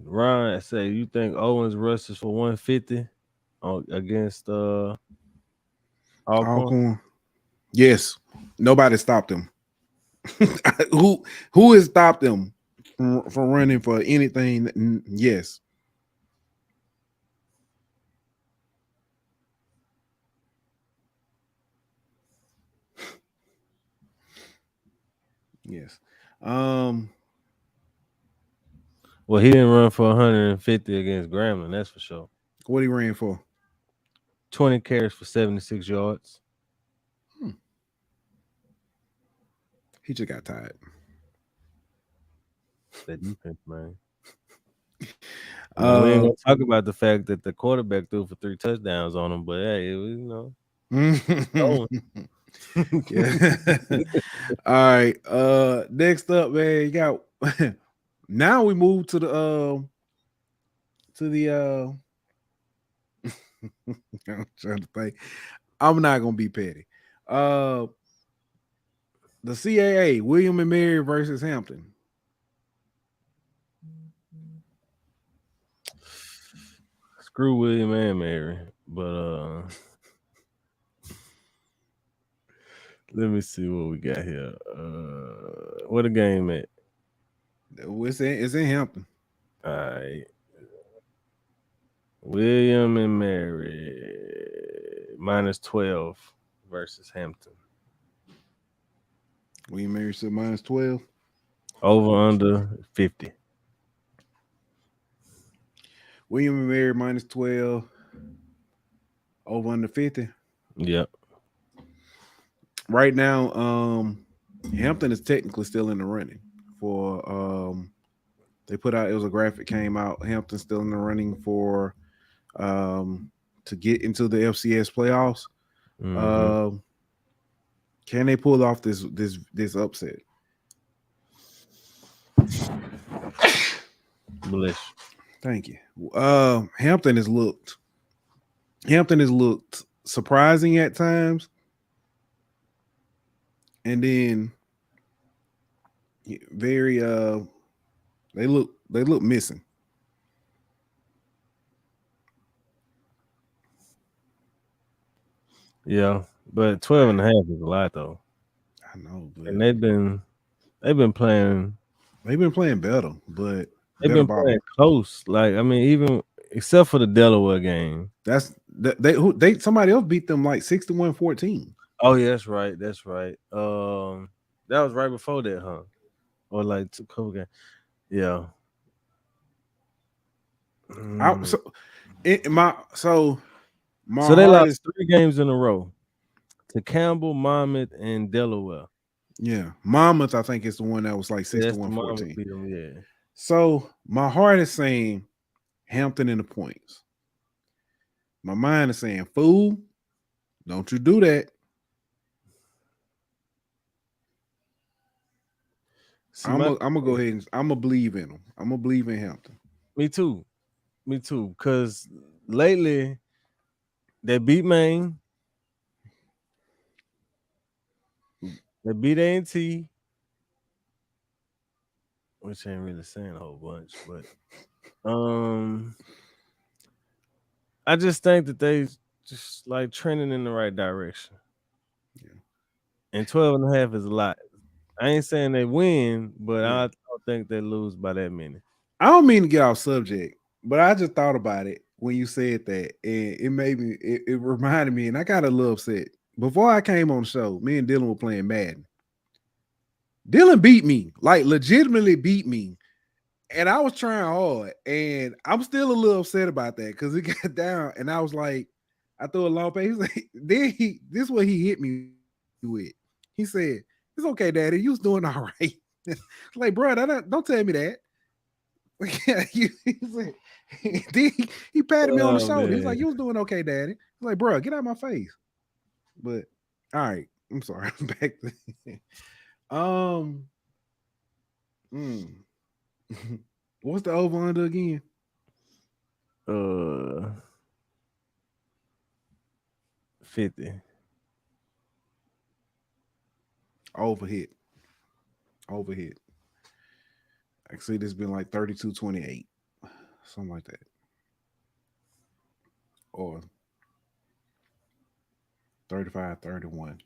Ron, say you think Owens rushes for 150 against Alcorn? Yes. Nobody stopped him. Who has stopped them from running for anything? Yes. Yes. Well, he didn't run for 150 against Grambling, that's for sure. What he ran for? 20 carries for 76 yards. He just got tired. That defense, man. We ain't gonna talk about the fact that the quarterback threw for 3 touchdowns on him, but hey, it was, Yeah. All right. Next up, man, you got now we move to the I'm trying to think. I'm not gonna be petty. The CAA, William and Mary versus Hampton. Screw William and Mary, but let me see what we got here. What a game at? It's in Hampton. All right. William and Mary -12 versus Hampton. William and Mary said -12. Over under 50. William and Mary -12. Over under 50. Yep. Right now, Hampton is technically still in the running for they put out, it was a graphic came out. Hampton's still in the running for to get into the FCS playoffs. Mm-hmm. Can they pull off this upset? Bless. Thank you. Hampton has looked surprising at times, and then very they look missing. Yeah, but 12.5 is a lot though. I know, but And they've been playing better, but they've been playing close. Like, I mean, even except for the Delaware game. They somebody else beat them like 61-14. Oh yeah, that's right. That was right before that, huh? Or like a couple games. Yeah. So they lost 3 games in a row to Campbell, Monmouth, and Delaware. Yeah, Monmouth, I think, is the one that was like 61-14. Yeah. So my heart is saying Hampton in the points. My mind is saying, fool, don't you do that. I'm gonna go ahead and I'm gonna believe in them. I'm gonna believe in Hampton. Me too. Because lately they beat Maine, they beat A&T, which ain't really saying a whole bunch, but I just think that they just like trending in the right direction. Yeah. And 12.5 is a lot. I ain't saying they win, but Yeah. I don't think they lose by that many. I don't mean to get off subject, but I just thought about it when you said that, and it made me. It reminded me, and I got a little upset. Before I came on the show, me and Dylan were playing Madden. Dylan beat me, like legitimately beat me, and I was trying hard, and I'm still a little upset about that because it got down, and I was like, I threw a long pass. This is what he hit me with. He said, "It's okay, Daddy. You was doing all right." Like, bro, don't tell me that. He patted me on the shoulder. He's like, "You was doing okay, Daddy." He's like, "Bro, get out of my face." But all right, I'm sorry. I'm back to what's the over under again? 50. Overhit. I can see this been like 32-28, something like that, or 35-31.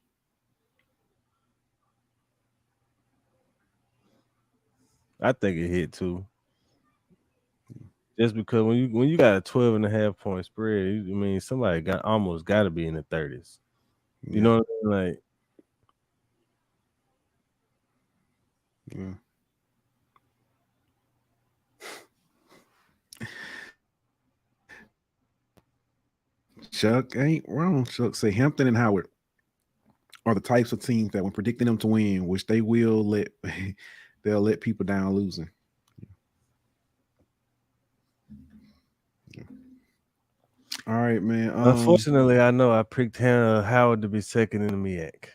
I think it hit too. Just because when you got a 12.5 point spread, I mean somebody almost got to be in the 30s. You know what I mean? Like, yeah. Chuck ain't wrong. Chuck say Hampton and Howard are the types of teams that when predicting them to win, which they will let they'll let people down losing. All right, man. Unfortunately, I know I picked Howard to be second in the MEAC.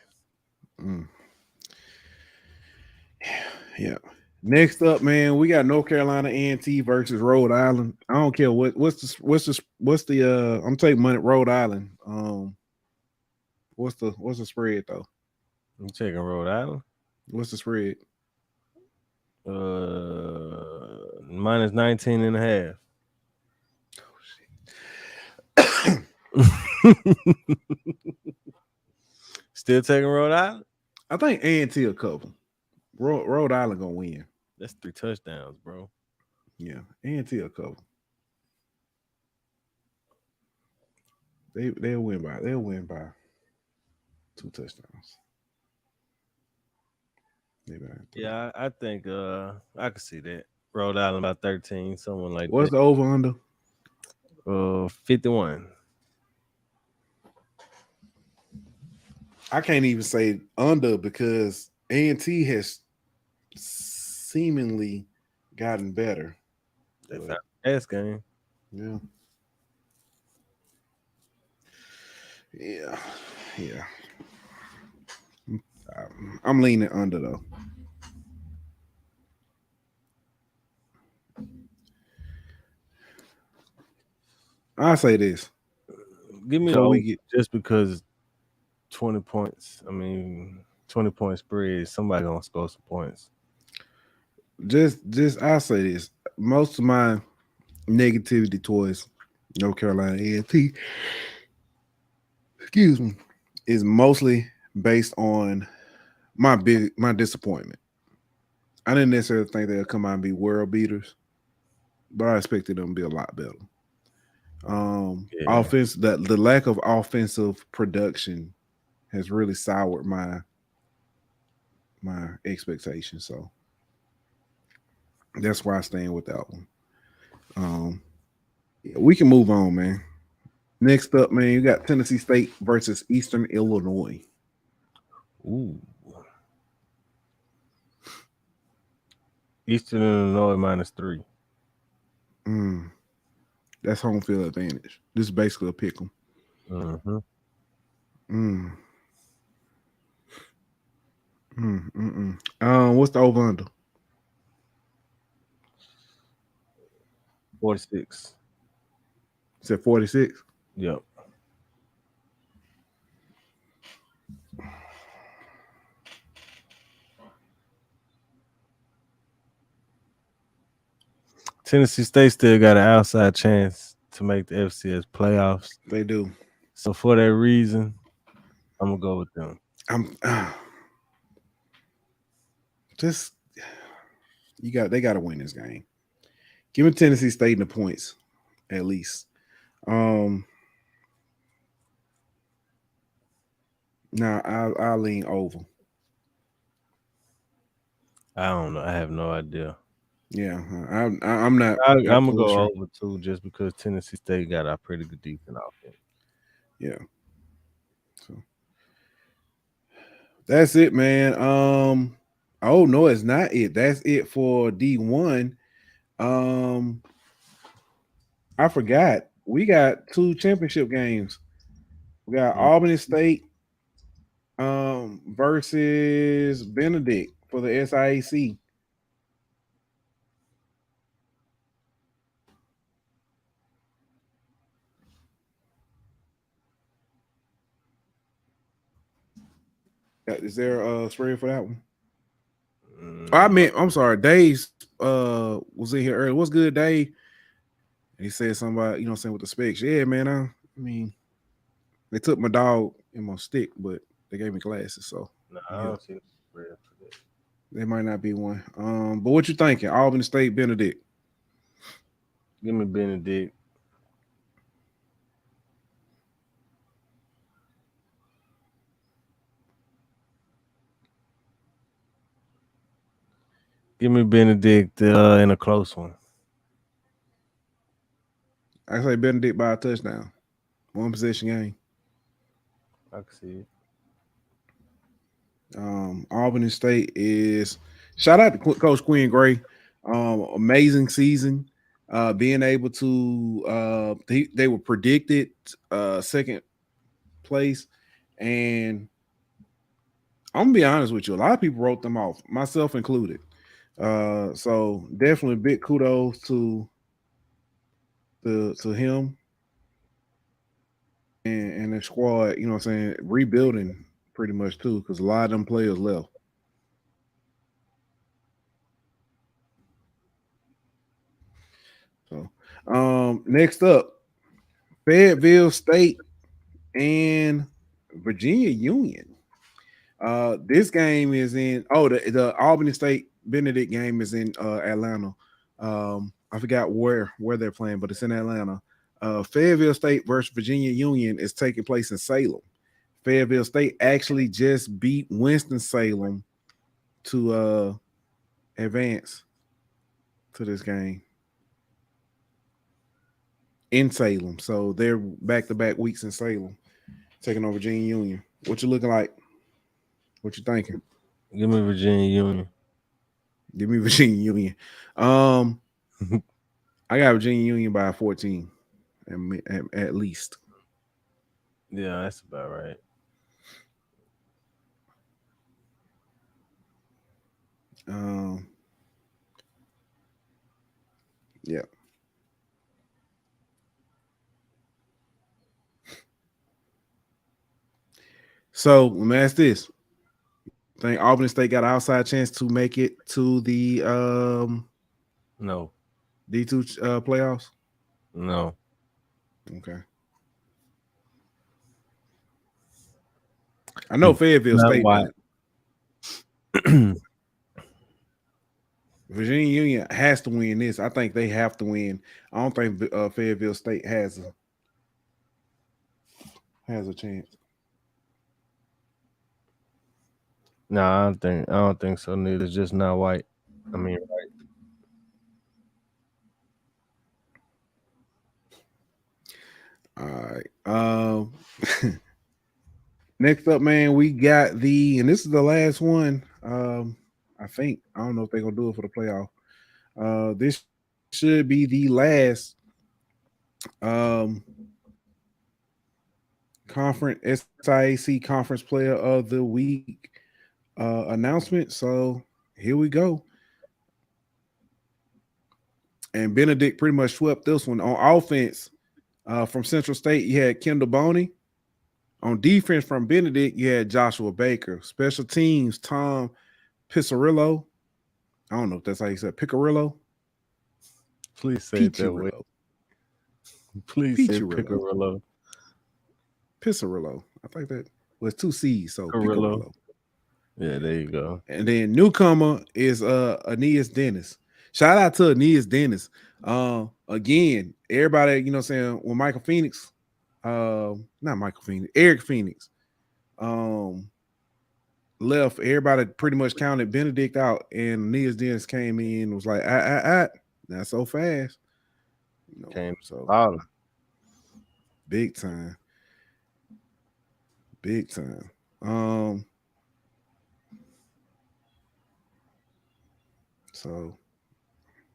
Yeah. Next up, man, we got North Carolina A&T versus Rhode Island. I don't care what's the I'm taking money Rhode Island. What's the spread though? I'm taking Rhode Island. What's the spread? Minus 19 and a half. Still taking Rhode Island? I think A&T a couple. Rhode Island gonna win. That's 3 touchdowns, bro. Yeah, A&T a couple. They'll win by 2 touchdowns. Yeah, I think I could see that. Rhode Island about 13, someone like What's that. the over under? 51. I can't even say under because A&T has seemingly gotten better. They found the last game. Yeah. I'm leaning under though. I say this. Give me just because 20 points. I mean, 20-point spread. Somebody gonna score some points. Just I say this. Most of my negativity towards North Carolina A&T, excuse me, is mostly based on my disappointment. I didn't necessarily think they'll come out and be world beaters, but I expected them to be a lot better. Offense, the lack of offensive production has really soured my expectations. So that's why I stand with that one. We can move on, man. Next up, man, you got Tennessee State versus Eastern Illinois. Ooh. Eastern Illinois minus 3. That's home field advantage. This is basically a pick 'em. What's the over under? 46. Said 46. Yep. Tennessee State still got an outside chance to make the FCS playoffs. They do. So for that reason, I'm gonna go with them. They got to win this game. Give me Tennessee State in the points, at least. Now I'll lean over. I don't know. I have no idea. Yeah, I'm not. I'm gonna go over too, just because Tennessee State got a pretty good decent offense. Yeah. So that's it, man. Oh no, it's not it. That's it for D1. I forgot. We got 2 championship games. We got Albany State versus Benedict for the SIAC. Is there a spread for that one? I'm sorry. Dave's was in here earlier. What's good, Dave? He said something about, with the specs. Yeah, man. I mean, they took my dog and my stick, but they gave me glasses. So I don't see the spread for that. There might not be one. But what you thinking? Albany State, Benedict. Give me Benedict. Give me Benedict in a close one. I say Benedict by a touchdown. One possession game. I can see it. Albany State is shout out to Coach Quinn Gray. Amazing season. Being able to they were predicted second place, and I'm gonna be honest with you, a lot of people wrote them off, myself included. So definitely big kudos to him and the squad, you know what I'm saying, rebuilding pretty much too, because a lot of them players left. So next up, Fayetteville State and Virginia Union. This game is in the Albany State Benedict game is in Atlanta. I forgot where they're playing, but it's in Atlanta. Fayetteville State versus Virginia Union is taking place in Salem. Fayetteville State actually just beat Winston-Salem to advance to this game in Salem. So they're back-to-back weeks in Salem, taking on Virginia Union. What you looking like? What you thinking? Give me Virginia Union. Give me Virginia Union. I got Virginia Union by 14 at least. Yeah, that's about right. Yeah. So let me ask this: think Albany State got an outside chance to make it to the No. D2 playoffs? No. Okay. I know Fayetteville State. Virginia Union has to win this. I think they have to win. I don't think Fayetteville State has a chance. No, I don't think so. Neither. It's just not white. I mean, right. All right. Next up, man, we got and this is the last one. I think I don't know if they're gonna do it for the playoff. This should be the last conference SIAC conference player of the week announcement. So here we go. And Benedict pretty much swept this one. On offense, from Central State, you had Kendall Boney. On defense from Benedict, you had Joshua Baker. Special teams, Tom Pizzarillo. I don't know if that's how you said Picarillo. Please say it that way. Please say Picarillo. Pizzarillo. I think that was 2 C's, so Picarillo. Yeah, there you go. And then newcomer is Aeneas Dennis. Shout out to Aeneas Dennis. Again, everybody, you know what I'm saying, when Michael Phoenix, not Michael Phoenix, Eric Phoenix left, everybody pretty much counted Benedict out, and Aeneas Dennis came in and was like, not so fast. You know, came so loud. Big time. So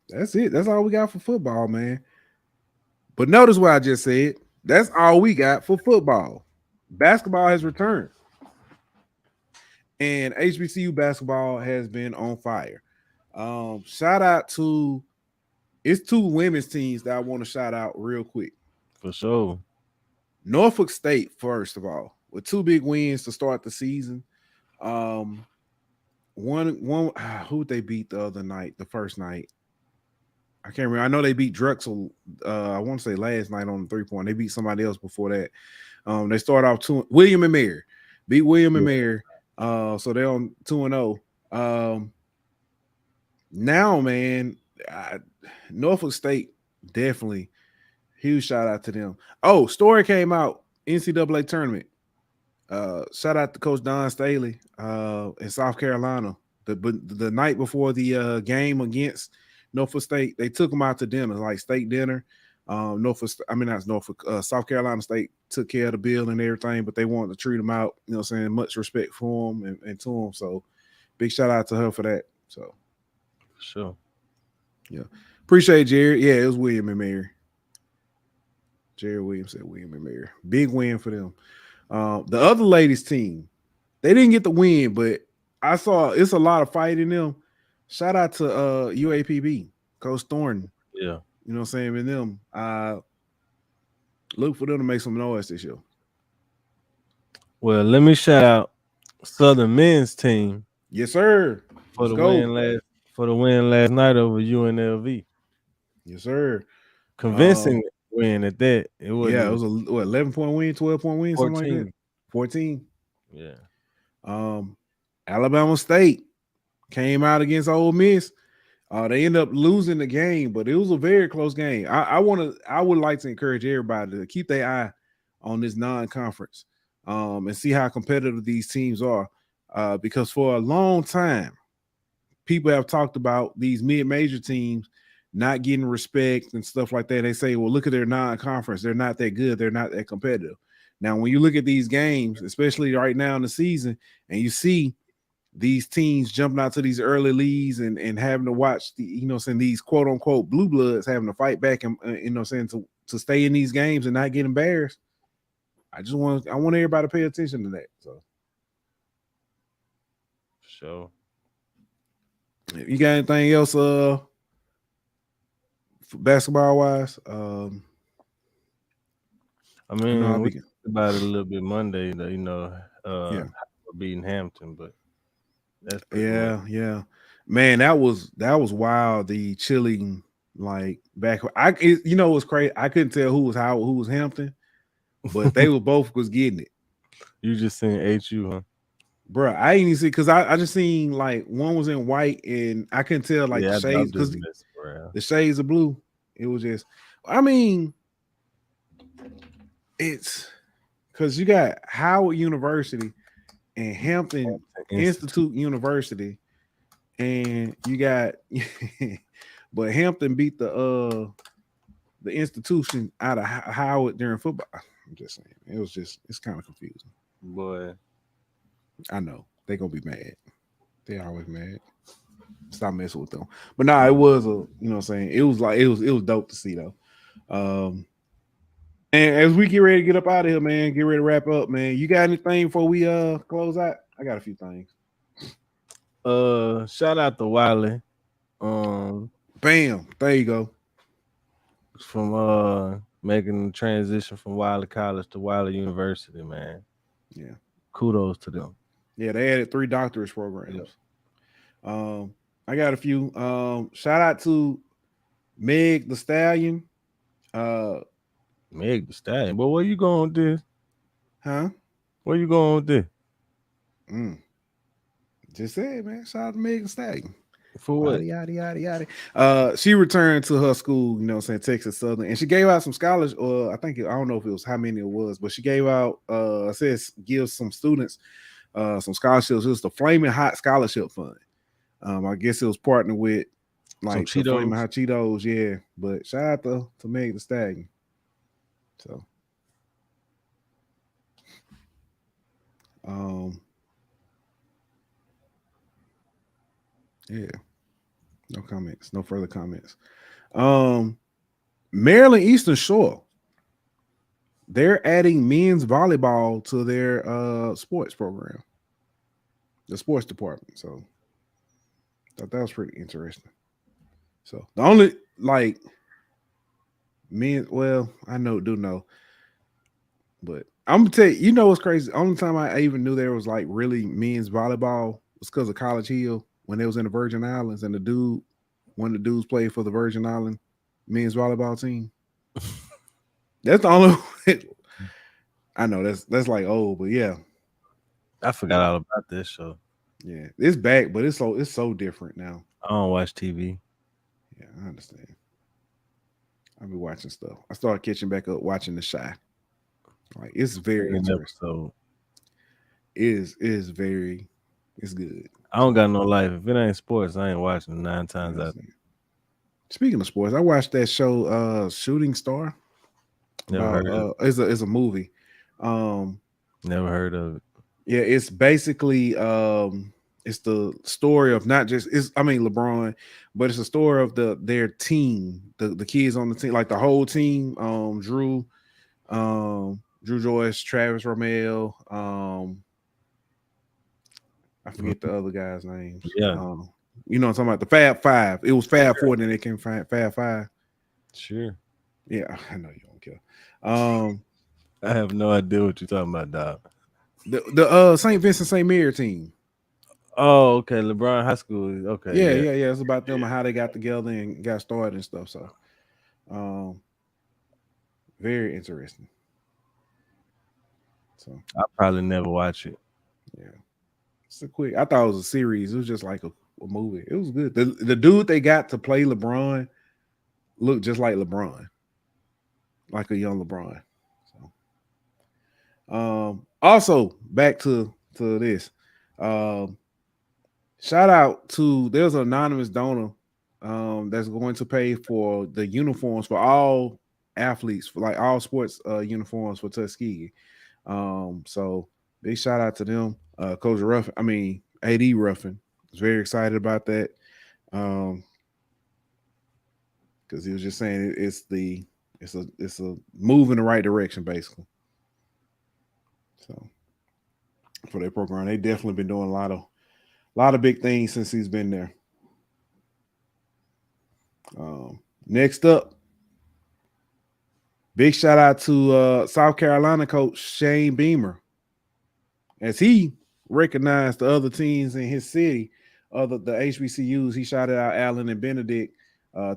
that's it. That's all we got for football, man. But notice what I just said. That's all we got for football. Basketball has returned. And HBCU basketball has been on fire. Shout out to it's 2 women's teams that I want to shout out real quick. For sure. Norfolk State, first of all, with 2 big wins to start the season. One who they beat the other night, the first night. I can't remember. I know they beat Drexel. I want to say last night on the 3-point. They beat somebody else before that. They started off William and Mary. Beat William and Mary. So they're on 2-0. Now, man, Norfolk State definitely huge shout out to them. Oh, story came out NCAA tournament. Shout out to Coach Don Staley in South Carolina. The night before the game against Norfolk State, they took them out to dinner, like steak dinner. South Carolina State took care of the bill and everything, but they wanted to treat him out. You know what I'm saying? Much respect for him and to him. So big shout out to her for that. So sure. Yeah. Appreciate Jared. Yeah, it was William and Mary. Jared Williams said William and Mary. Big win for them. The other ladies team, they didn't get the win, but I saw it's a lot of fight in them. Shout out to UAPB, Coach Thornton. Yeah. You know what I'm saying? In them, look for them to make some noise this year. Well, let me shout out Southern men's team. Yes, sir. For the win last night over UNLV. Yes, sir. Convincing win at that. It was 11-point win, 12-point win, 14. Something like that. 14. Yeah. Alabama State came out against Ole Miss. They ended up losing the game, but it was a very close game. I would like to encourage everybody to keep their eye on this non-conference and see how competitive these teams are. Because for a long time, people have talked about these mid-major teams not getting respect and stuff like that. They say, well, look at their non-conference. They're not that good. They're not that competitive. Now, when you look at these games, especially right now in the season, and you see these teams jumping out to these early leads and having to watch these quote unquote blue bloods having to fight back and to stay in these games and not get embarrassed. I want everybody to pay attention to that. So sure. You got anything else basketball wise? I mean, we talked about it a little bit Monday, beating Hampton, but that's yeah. Man, that was wild. The chilling back. It was crazy. I couldn't tell who was Hampton, but they were both was getting it. You just seen HU, huh? Bro, I didn't even see because I just seen one was in white and I couldn't tell the shades because the shades of blue. It was just, it's because you got Howard University and Hampton Institute University, and you got, but Hampton beat the institution out of Howard during football. I'm just saying, it's kind of confusing. Boy, I know they're gonna be mad. They always mad. Stop messing with them. But nah, it was it was dope to see though. And as we get ready to get up out of here, man, get ready to wrap up, man. You got anything before we close out? I got a few things. Shout out to Wiley. Bam, there you go. From making the transition from Wiley College to Wiley University, man. Yeah. Kudos to them. Yeah, they added 3 doctorate programs. Yep. I got a few. Shout out to Meg the Stallion. Meg the Stallion. But where you going with this? Huh? Where you going with this? Just said, man. Shout out to Meg the Stallion. For what? Yada. She returned to her school, Texas Southern, and she gave out some scholarships. I don't know if it was how many it was, but she gave out gives some students some scholarships. It was the Flaming Hot Scholarship Fund. I guess it was partnered with the Flaming Hot Cheetos, yeah. But shout out to Meg the Stallion. So yeah. No comments. No further comments. Maryland Eastern Shore. They're adding men's volleyball to their sports program. The sports department. So thought that was pretty interesting. So the only men, well, I do know. But I'm gonna tell you, what's crazy? The only time I even knew there was really men's volleyball was because of College Hill. When they was in the Virgin Islands and one of the dudes played for the Virgin Island men's volleyball team. That's the only I know that's old, but yeah. I forgot all about this show. Yeah, it's back, but it's so different now. I don't watch TV. Yeah, I understand. I'll be watching stuff. I started catching back up watching The Shy. It's very interesting. It's good. I don't got no life. If it ain't sports, I ain't watching 9 times out. Speaking of sports, I watched that show, Shooting Star. Never heard of it. It's a movie. Never heard of it. Yeah, it's basically it's the story of not just LeBron, but it's a story of their team, the kids on the team, like the whole team. Drew Joyce, Travis Romeo, I forget the other guys' names. Yeah. You know what I'm talking about? The Fab Five. It was Fab Four, then it came Fab Five. Sure. Yeah, I know you don't care. I have no idea what you're talking about, dog. The St. Vincent St. Mary team. Oh, okay. LeBron High School. Okay. Yeah. It's about them and how they got together and got started and stuff. So, very interesting. So I'll probably never watch it. Yeah, it's a quick. I thought it was a series. It was just like a movie. It was good. The dude they got to play LeBron looked just like LeBron, like a young LeBron. So, also back to this. Shout out to there's an anonymous donor that's going to pay for the uniforms for all athletes, for like all sports uniforms for Tuskegee. So big shout out to them. Coach Ruffin, AD Ruffin was very excited about that. Because he was just saying it's a move in the right direction, basically. So for their program, they definitely been doing a lot of big things since he's been there. Next up, big shout out to South Carolina coach Shane Beamer, as he recognized the other teams in his city, the HBCUs. He shouted out Allen and Benedict,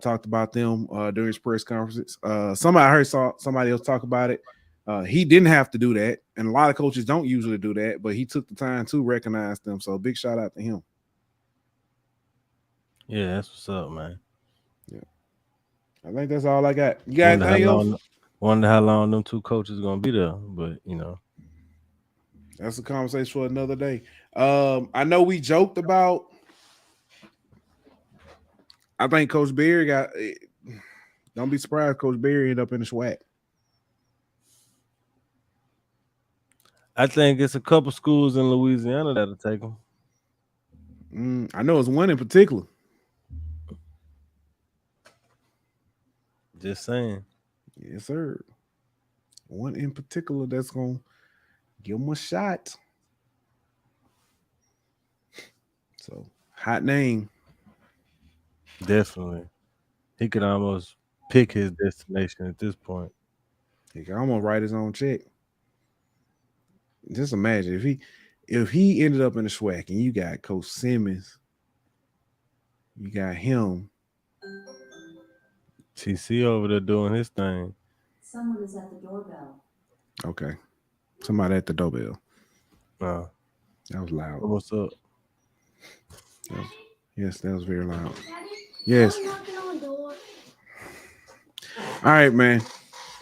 talked about them during his press conferences. I heard somebody else talk about it. He didn't have to do that, and a lot of coaches don't usually do that, but he took the time to recognize them. So big shout out to him. Yeah, that's what's up, man. Yeah, I think that's all I got. You got anything else? Wonder how long them two coaches gonna be there, but that's a conversation for another day. I know we joked about. I think Coach Berry got. Don't be surprised, Coach Berry ended up in the SWAC. I think it's a couple schools in Louisiana that'll take them. I know it's one in particular. Just saying. Yes, sir. One in particular that's gonna give him a shot. So hot name. Definitely. He could almost pick his destination at this point. He can almost write his own check. Just imagine if he ended up in the SWAC and you got Coach Simmons, you got him. TC over there doing his thing. Someone is at the doorbell. Okay. Somebody at the doorbell. That was loud. What's up? Yes, that was very loud. Daddy, yes. on the door. All right, man.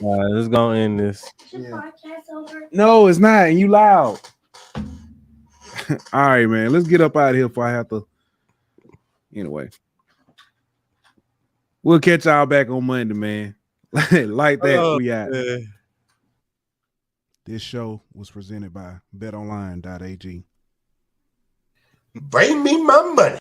All right, let's go end this. Is your podcast over? No, it's not. And you loud. All right, man. Let's get up out of here before I have to. Anyway. We'll catch y'all back on Monday, man. Like that, we out. Man. This show was presented by betonline.ag. Bring me my money.